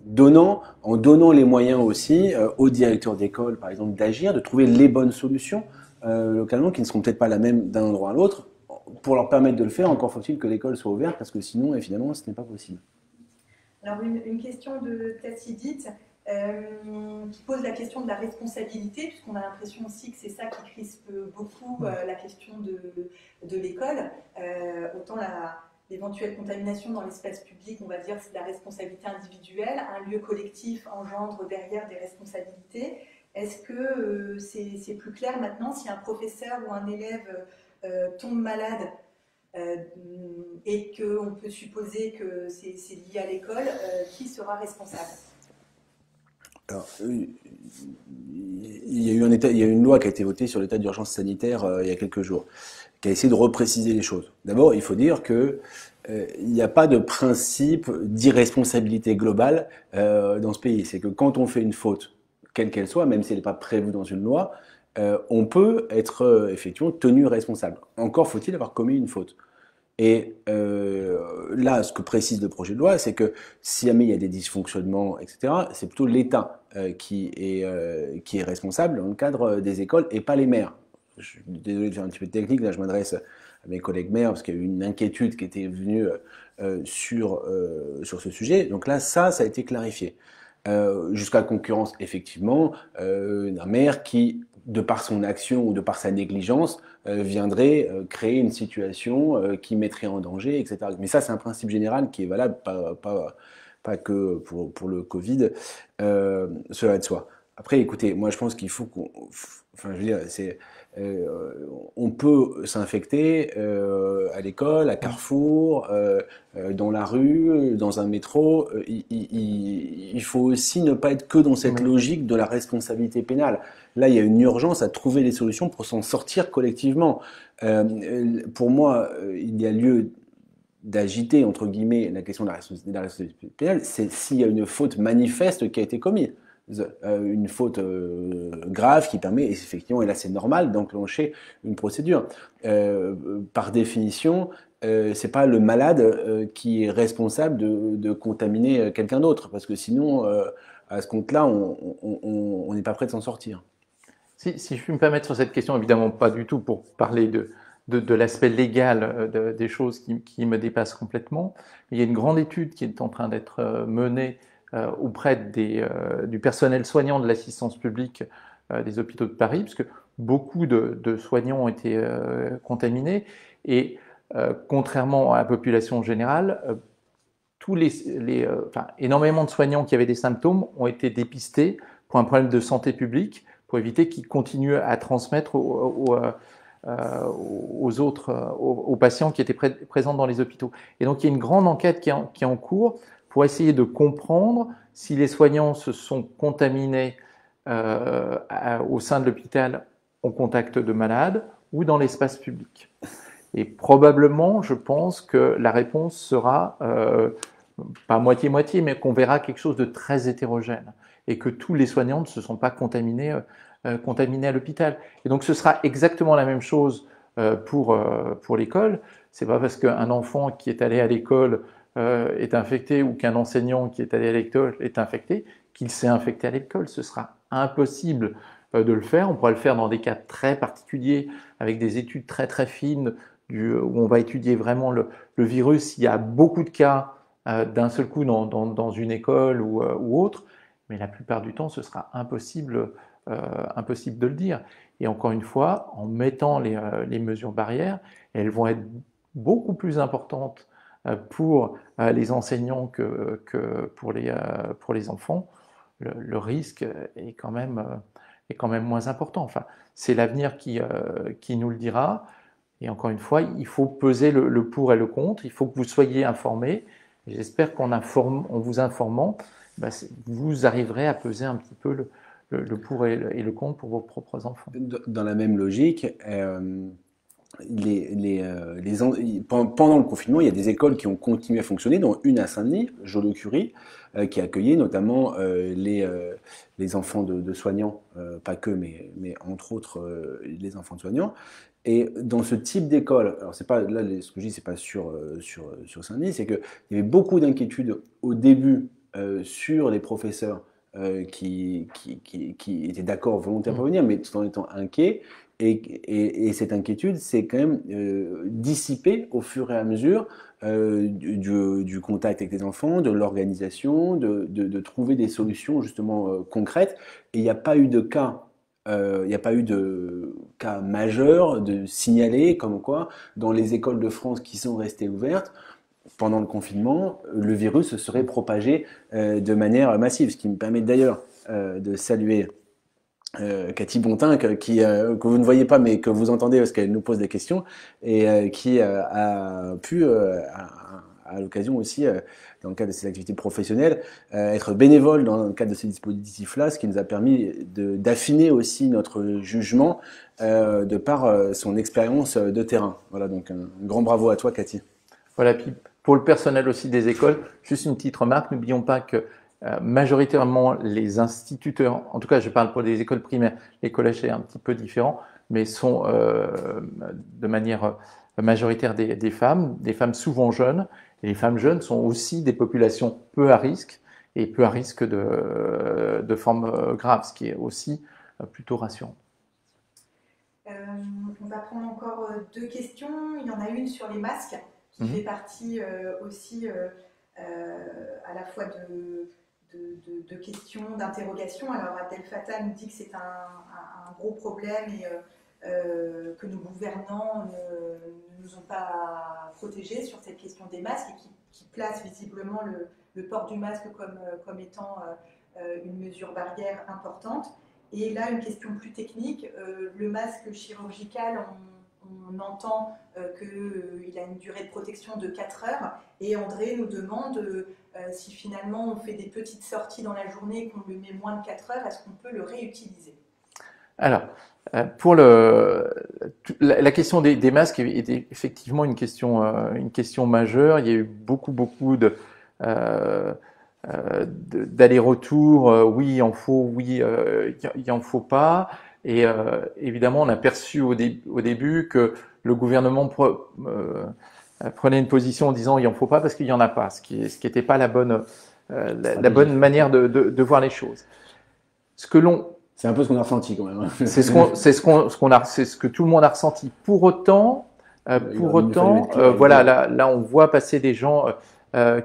donnant les moyens aussi aux directeurs d'école, par exemple, d'agir, de trouver les bonnes solutions localement, qui ne seront peut-être pas la même d'un endroit à l'autre, pour leur permettre de le faire. Encore faut-il que l'école soit ouverte, parce que sinon, finalement, ce n'est pas possible. Alors, une question de Tassidit qui pose la question de la responsabilité, puisqu'on a l'impression aussi que c'est ça qui crispe beaucoup la question de l'école. Autant l'éventuelle contamination dans l'espace public, on va dire, c'est de la responsabilité individuelle. Un lieu collectif engendre derrière des responsabilités. Est-ce que c'est plus clair maintenant si un professeur ou un élève tombe malade et qu'on peut supposer que c'est lié à l'école, qui sera responsable? Alors, il y a une loi qui a été votée sur l'état d'urgence sanitaire il y a quelques jours, qui a essayé de repréciser les choses. D'abord, il faut dire que il n'y a pas de principe d'irresponsabilité globale dans ce pays. C'est que quand on fait une faute, quelle qu'elle soit, même si elle n'est pas prévue dans une loi, on peut être effectivement tenu responsable. Encore faut-il avoir commis une faute. Et là, ce que précise le projet de loi, c'est que si jamais il y a des dysfonctionnements, etc., c'est plutôt l'État qui est responsable dans le cadre des écoles et pas les maires. Je suis désolé de faire un petit peu de technique, là je m'adresse à mes collègues maires parce qu'il y a eu une inquiétude qui était venue sur ce sujet. Donc là, ça a été clarifié. Jusqu'à concurrence, effectivement, d'un maire qui, de par son action ou de par sa négligence, viendrait créer une situation qui mettrait en danger, etc. Mais ça, c'est un principe général qui est valable, pas que pour le Covid, cela va de soi. Après, écoutez, moi je pense qu'il faut qu'on... Enfin, je veux dire, on peut s'infecter à l'école, à Carrefour, dans la rue, dans un métro. Il faut aussi ne pas être que dans cette logique de la responsabilité pénale. Là, il y a une urgence à trouver des solutions pour s'en sortir collectivement. Pour moi, il y a lieu d'agiter, entre guillemets, la question de la responsabilité pénale, c'est s'il y a une faute manifeste qui a été commise. Une faute grave qui permet, effectivement, et là c'est normal, d'enclencher une procédure. Par définition, c'est pas le malade qui est responsable de contaminer quelqu'un d'autre, parce que sinon, à ce compte-là, on n'est pas prêt de s'en sortir. Si je puis me permettre sur cette question, évidemment pas du tout pour parler de l'aspect légal des choses qui me dépassent complètement. Il y a une grande étude qui est en train d'être menée auprès du personnel soignant de l'assistance publique des hôpitaux de Paris, puisque beaucoup de soignants ont été contaminés, et contrairement à la population générale, énormément de soignants qui avaient des symptômes ont été dépistés pour un problème de santé publique, pour éviter qu'ils continuent à transmettre aux patients qui étaient présents dans les hôpitaux. Et donc il y a une grande enquête qui est en cours pour essayer de comprendre si les soignants se sont contaminés au sein de l'hôpital au contact de malades ou dans l'espace public. Et probablement, je pense que la réponse sera pas moitié-moitié, mais qu'on verra quelque chose de très hétérogène et que tous les soignants ne se sont pas contaminés à l'hôpital. Et donc ce sera exactement la même chose pour l'école. C'est pas parce qu'un enfant qui est allé à l'école est infecté ou qu'un enseignant qui est allé à l'école est infecté qu'il s'est infecté à l'école. Ce sera impossible de le faire. On pourra le faire dans des cas très particuliers avec des études très très fines où on va étudier vraiment le virus. Il y a beaucoup de cas d'un seul coup dans une école ou autre, mais la plupart du temps ce sera impossible de le dire. Et encore une fois, en mettant les mesures barrières, elles vont être beaucoup plus importantes pour les enseignants que pour les enfants. Le risque est quand même moins important. Enfin, c'est l'avenir qui nous le dira. Et encore une fois, il faut peser le pour et le contre. Il faut que vous soyez informés. Et j'espère qu'en vous informant, vous arriverez à peser un petit peu le pour et le contre pour vos propres enfants. Dans la même logique, pendant le confinement, il y a des écoles qui ont continué à fonctionner, dont une à Saint-Denis, Joliot-Curie, qui accueillait notamment les enfants de soignants, pas que, mais entre autres les enfants de soignants. Et dans ce type d'école, alors c'est pas là ce que je dis, c'est pas sur Saint-Denis, c'est que il y avait beaucoup d'inquiétudes au début sur les professeurs qui étaient d'accord volontaires pour venir, mais tout en étant inquiets. Et cette inquiétude, c'est quand même dissipée au fur et à mesure du contact avec les enfants, de l'organisation, de trouver des solutions justement concrètes. Et il n'y a pas eu de cas. Il n'y a pas eu de cas majeurs de signalés comme quoi dans les écoles de France qui sont restées ouvertes pendant le confinement, le virus se serait propagé de manière massive. Ce qui me permet d'ailleurs de saluer Cathy Bontin, que vous ne voyez pas mais que vous entendez parce qu'elle nous pose des questions et qui a pu, à l'occasion aussi, dans le cadre de ses activités professionnelles, être bénévole dans le cadre de ces dispositifs-là, ce qui nous a permis d'affiner aussi notre jugement de par son expérience de terrain. Voilà, donc un grand bravo à toi, Cathy. Voilà, puis pour le personnel aussi des écoles, juste une petite remarque, n'oublions pas que majoritairement les instituteurs, en tout cas je parle pour les écoles primaires, les collèges c'est un petit peu différent, mais sont de manière majoritaire des femmes souvent jeunes, et les femmes jeunes sont aussi des populations peu à risque, et peu à risque de formes graves, ce qui est aussi plutôt rassurant. On va prendre encore 2 questions. Il y en a une sur les masques, qui fait partie aussi à la fois de questions, d'interrogations. Alors Abdel Fattah nous dit que c'est un gros problème et que nos gouvernants ne nous ont pas protégés sur cette question des masques et qui place visiblement le port du masque comme étant une mesure barrière importante. Et là, une question plus technique, le masque chirurgical, on entend qu'il a une durée de protection de 4 heures et André nous demande si finalement on fait des petites sorties dans la journée et qu'on lui met moins de 4 heures, est-ce qu'on peut le réutiliser? Alors, pour la question des masques est effectivement une question majeure. Il y a eu beaucoup d'allers-retours. Oui, il en faut, oui, il en faut pas. Et évidemment, on a perçu au début que le gouvernement prenait une position en disant il en faut pas parce qu'il y en a pas, ce qui n'était pas la bonne manière de voir les choses. C'est un peu ce qu'on a ressenti quand même. C'est ce que tout le monde a ressenti. Pour autant, voilà, là, on voit passer des gens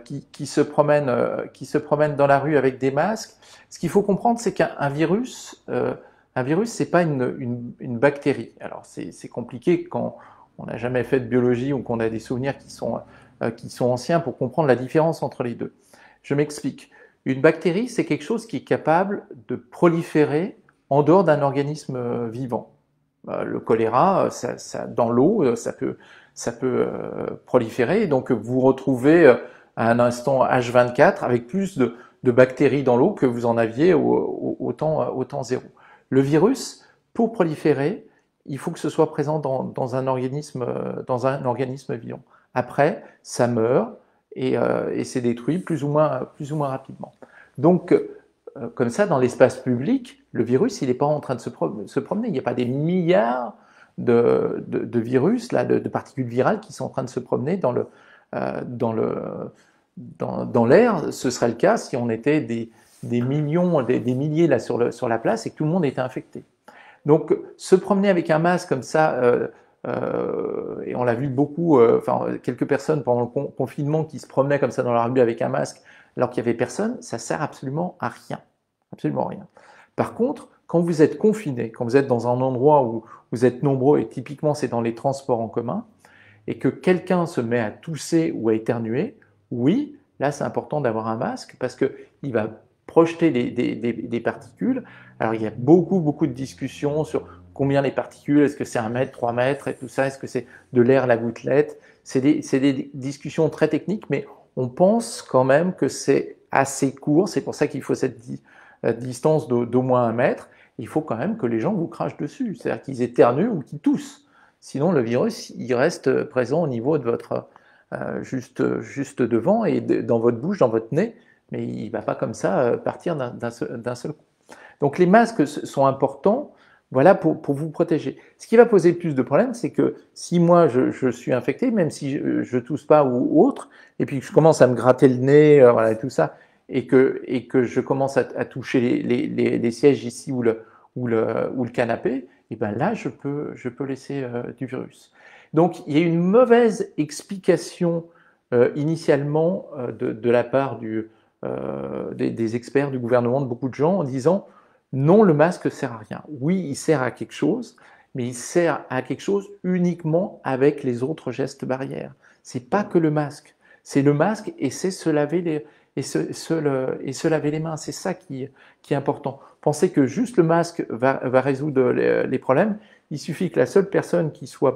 qui se promènent dans la rue avec des masques. Ce qu'il faut comprendre, c'est qu'un virus, c'est pas une bactérie. Alors, c'est compliqué quand on n'a jamais fait de biologie ou qu'on a des souvenirs qui sont anciens pour comprendre la différence entre les deux. Je m'explique. Une bactérie, c'est quelque chose qui est capable de proliférer en dehors d'un organisme vivant. Le choléra, dans l'eau, ça peut proliférer. Donc, vous retrouvez à un instant H24 avec plus de bactéries dans l'eau que vous en aviez au temps zéro. Le virus, pour proliférer, il faut que ce soit présent dans un organisme vivant. Après, ça meurt et c'est détruit plus ou moins rapidement. Donc, comme ça, dans l'espace public, le virus, il n'est pas en train de se promener. Il n'y a pas des milliards de virus, là, de particules virales qui sont en train de se promener dans l'air. Ce serait le cas si on était des millions, des milliers là sur la place et que tout le monde était infecté. Donc, se promener avec un masque comme ça, et on l'a vu beaucoup, quelques personnes pendant le confinement qui se promenaient comme ça dans la rue avec un masque alors qu'il n'y avait personne, ça sert absolument à rien. Absolument rien. Par contre, quand vous êtes confiné, quand vous êtes dans un endroit où vous êtes nombreux, et typiquement c'est dans les transports en commun, et que quelqu'un se met à tousser ou à éternuer, oui, là c'est important d'avoir un masque parce qu'il va projeter des particules. Alors il y a beaucoup de discussions sur combien les particules, est-ce que c'est 1 mètre, 3 mètres et tout ça, est-ce que c'est de l'air à la gouttelette. C'est des discussions très techniques, mais on pense quand même que c'est assez court, c'est pour ça qu'il faut cette distance d'au moins 1 mètre. Il faut quand même que les gens vous crachent dessus, c'est-à-dire qu'ils éternuent ou qu'ils toussent. Sinon, le virus, il reste présent au niveau de votre juste devant et dans votre bouche, dans votre nez, mais il ne va pas comme ça partir d'un seul coup. Donc les masques sont importants, voilà, pour vous protéger. Ce qui va poser le plus de problèmes, c'est que si moi je suis infecté, même si je tousse pas ou autre, et puis que je commence à me gratter le nez, voilà, tout ça, et que je commence à toucher les sièges ici ou le canapé, et ben là, je peux laisser du virus. Donc, il y a une mauvaise explication initialement de la part des experts du gouvernement, de beaucoup de gens, en disant non, le masque sert à rien. Oui, il sert à quelque chose, mais il sert à quelque chose uniquement avec les autres gestes barrières. C'est pas que le masque, c'est le masque et c'est se laver se laver les mains. C'est ça qui est important. Pensez que juste le masque va résoudre les problèmes. Il suffit que la seule personne qui ait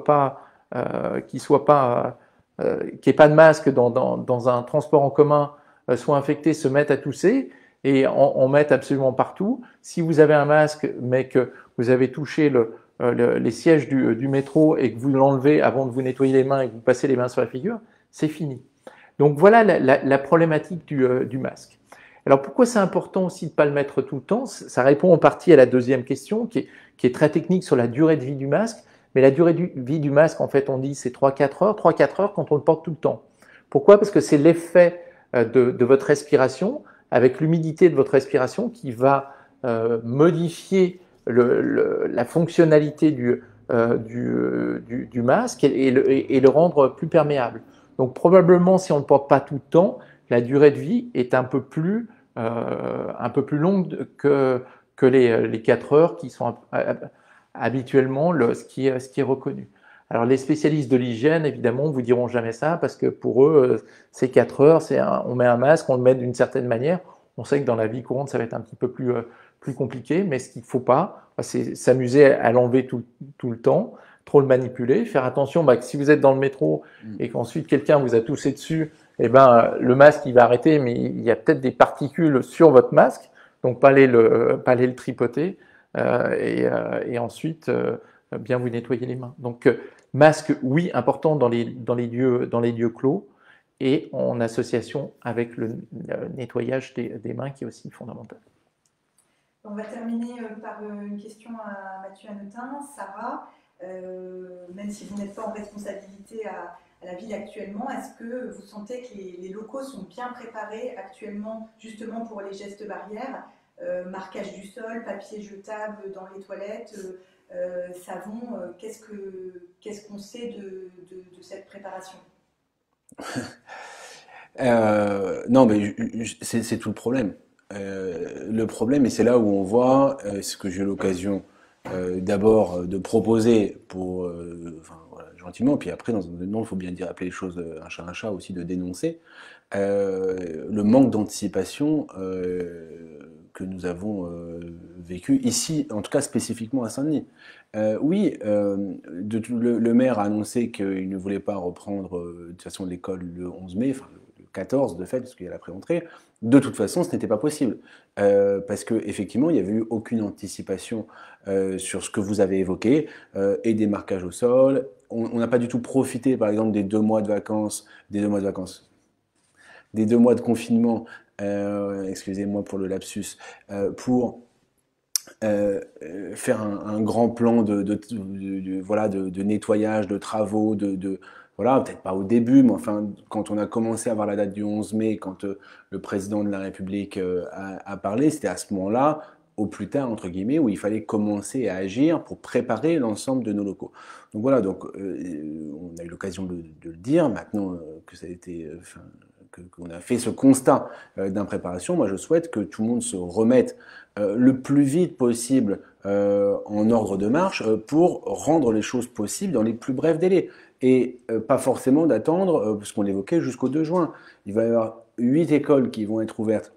pas de masque dans un transport en commun soit infectée, se mette à tousser et en mette absolument partout. Si vous avez un masque, mais que vous avez touché les sièges du métro et que vous l'enlevez avant de vous nettoyer les mains et que vous passez les mains sur la figure, c'est fini. Donc voilà la problématique du masque. Alors pourquoi c'est important aussi de ne pas le mettre tout le temps? Ça répond en partie à la deuxième question qui est très technique sur la durée de vie du masque. Mais la durée de vie du masque, en fait, on dit c'est 3-4 heures. 3-4 heures quand on le porte tout le temps. Pourquoi? Parce que c'est l'effet de votre respiration, avec l'humidité de votre respiration, qui va modifier la fonctionnalité du masque et le rendre plus perméable. Donc probablement, si on ne le porte pas tout le temps, la durée de vie est un peu plus longue que les 4 heures qui sont habituellement ce qui est reconnu. Alors les spécialistes de l'hygiène, évidemment, vous diront jamais ça parce que pour eux, c'est 4 heures, on met un masque, on le met d'une certaine manière. On sait que dans la vie courante, ça va être un petit peu plus compliqué, mais ce qu'il ne faut pas, c'est s'amuser à l'enlever tout le temps, trop le manipuler, faire attention que si vous êtes dans le métro et qu'ensuite quelqu'un vous a toussé dessus, eh ben, le masque il va arrêter, mais il y a peut-être des particules sur votre masque, donc pas aller le tripoter. Et ensuite bien vous nettoyer les mains. Donc masque, oui, important dans les lieux clos et en association avec le nettoyage des mains qui est aussi fondamental. On va terminer par une question à Mathieu Hanotin. Sarah, même si vous n'êtes pas en responsabilité à la ville actuellement, est-ce que vous sentez que les locaux sont bien préparés actuellement justement pour les gestes barrières? Marquage du sol, papier jetable dans les toilettes, savon, qu'est-ce qu'on sait de cette préparation? Non, mais c'est tout le problème. Le problème, et c'est là où on voit ce que j'ai eu l'occasion d'abord de proposer enfin, voilà, gentiment, puis après, dans un moment, il faut bien dire appeler les choses un chat aussi, de dénoncer le manque d'anticipation que nous avons vécu ici, en tout cas spécifiquement à Saint-Denis. Oui, le maire a annoncé qu'il ne voulait pas reprendre de toute façon l'école le 11 mai, enfin le 14 de fait, parce qu'il y a la pré-entrée. De toute façon, ce n'était pas possible, parce qu'effectivement, il n'y avait eu aucune anticipation sur ce que vous avez évoqué, et des marquages au sol. On n'a pas du tout profité, par exemple, des 2 mois de vacances, des 2 mois de confinement, excusez-moi pour le lapsus, pour faire un grand plan de nettoyage, de travaux, voilà, peut-être pas au début, mais enfin, quand on a commencé à avoir la date du 11 mai, quand le président de la République a parlé, c'était à ce moment-là, au plus tard, entre guillemets, où il fallait commencer à agir pour préparer l'ensemble de nos locaux. Donc voilà, on a eu l'occasion de le dire, maintenant que ça a été... qu'on a fait ce constat d'impréparation, moi je souhaite que tout le monde se remette le plus vite possible en ordre de marche pour rendre les choses possibles dans les plus brefs délais. Et pas forcément d'attendre, parce qu'on l'évoquait, jusqu'au 2 juin. Il va y avoir 8 écoles qui vont être ouvertes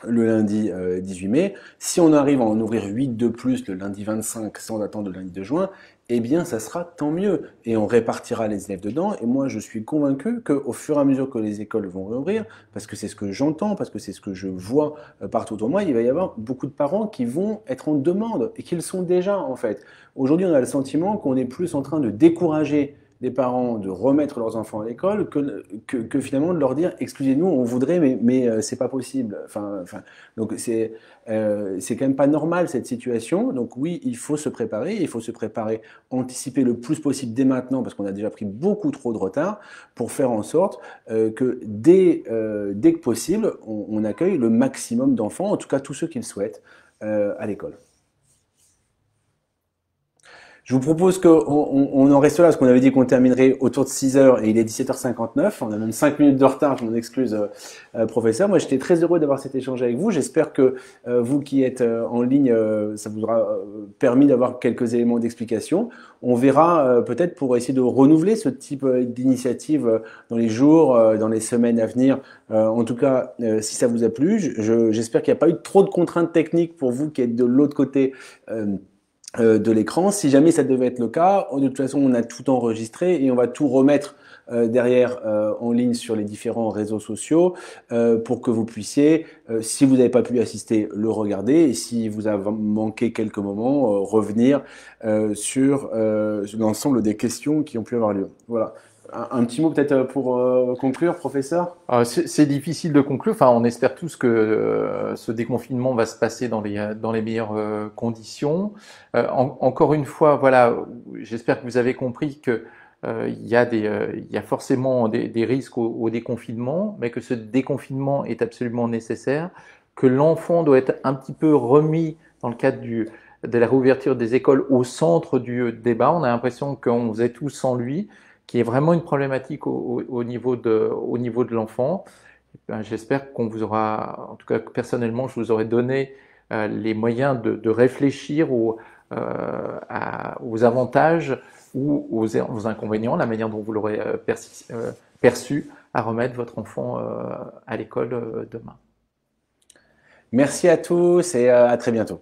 le lundi 18 mai. Si on arrive à en ouvrir 8 de plus le lundi 25 sans attendre le lundi 2 juin, eh bien ça sera tant mieux. Et on répartira les élèves dedans. Et moi je suis convaincu qu'au fur et à mesure que les écoles vont réouvrir, parce que c'est ce que j'entends, parce que c'est ce que je vois partout autour de moi, il va y avoir beaucoup de parents qui vont être en demande et qui le sont déjà en fait. Aujourd'hui on a le sentiment qu'on est plus en train de décourager les parents de remettre leurs enfants à l'école que finalement de leur dire excusez-nous, on voudrait mais c'est pas possible. Donc c'est quand même pas normal cette situation. Donc oui, il faut se préparer, anticiper le plus possible dès maintenant parce qu'on a déjà pris beaucoup trop de retard pour faire en sorte que dès que possible, on accueille le maximum d'enfants, en tout cas tous ceux qui le souhaitent, à l'école. Je vous propose qu'on en reste là, parce qu'on avait dit qu'on terminerait autour de 6 heures et il est 17h59. On a même 5 minutes de retard, je m'en excuse, professeur. Moi, j'étais très heureux d'avoir cet échange avec vous. J'espère que vous qui êtes en ligne, ça vous aura permis d'avoir quelques éléments d'explication. On verra peut-être pour essayer de renouveler ce type d'initiative dans les jours, dans les semaines à venir. En tout cas, si ça vous a plu, j'espère qu'il n'y a pas eu trop de contraintes techniques pour vous qui êtes de l'autre côté de l'écran. Si jamais ça devait être le cas, de toute façon, on a tout enregistré et on va tout remettre derrière en ligne sur les différents réseaux sociaux pour que vous puissiez, si vous n'avez pas pu assister, le regarder et si vous avez manqué quelques moments, revenir sur l'ensemble des questions qui ont pu avoir lieu. Voilà. Un petit mot peut-être pour conclure, professeur? C'est difficile de conclure. Enfin, on espère tous que ce déconfinement va se passer dans les meilleures conditions. Encore une fois, voilà, j'espère que vous avez compris que il y a forcément des risques au déconfinement, mais que ce déconfinement est absolument nécessaire, que l'enfant doit être un petit peu remis dans le cadre de la réouverture des écoles au centre du débat. On a l'impression qu'on faisait tout sans lui, qui est vraiment une problématique au niveau de l'enfant. Ben, j'espère qu'on vous aura, en tout cas personnellement, je vous aurai donné les moyens de réfléchir aux avantages ou aux inconvénients, la manière dont vous l'aurez perçu à remettre votre enfant à l'école demain. Merci à tous et à très bientôt.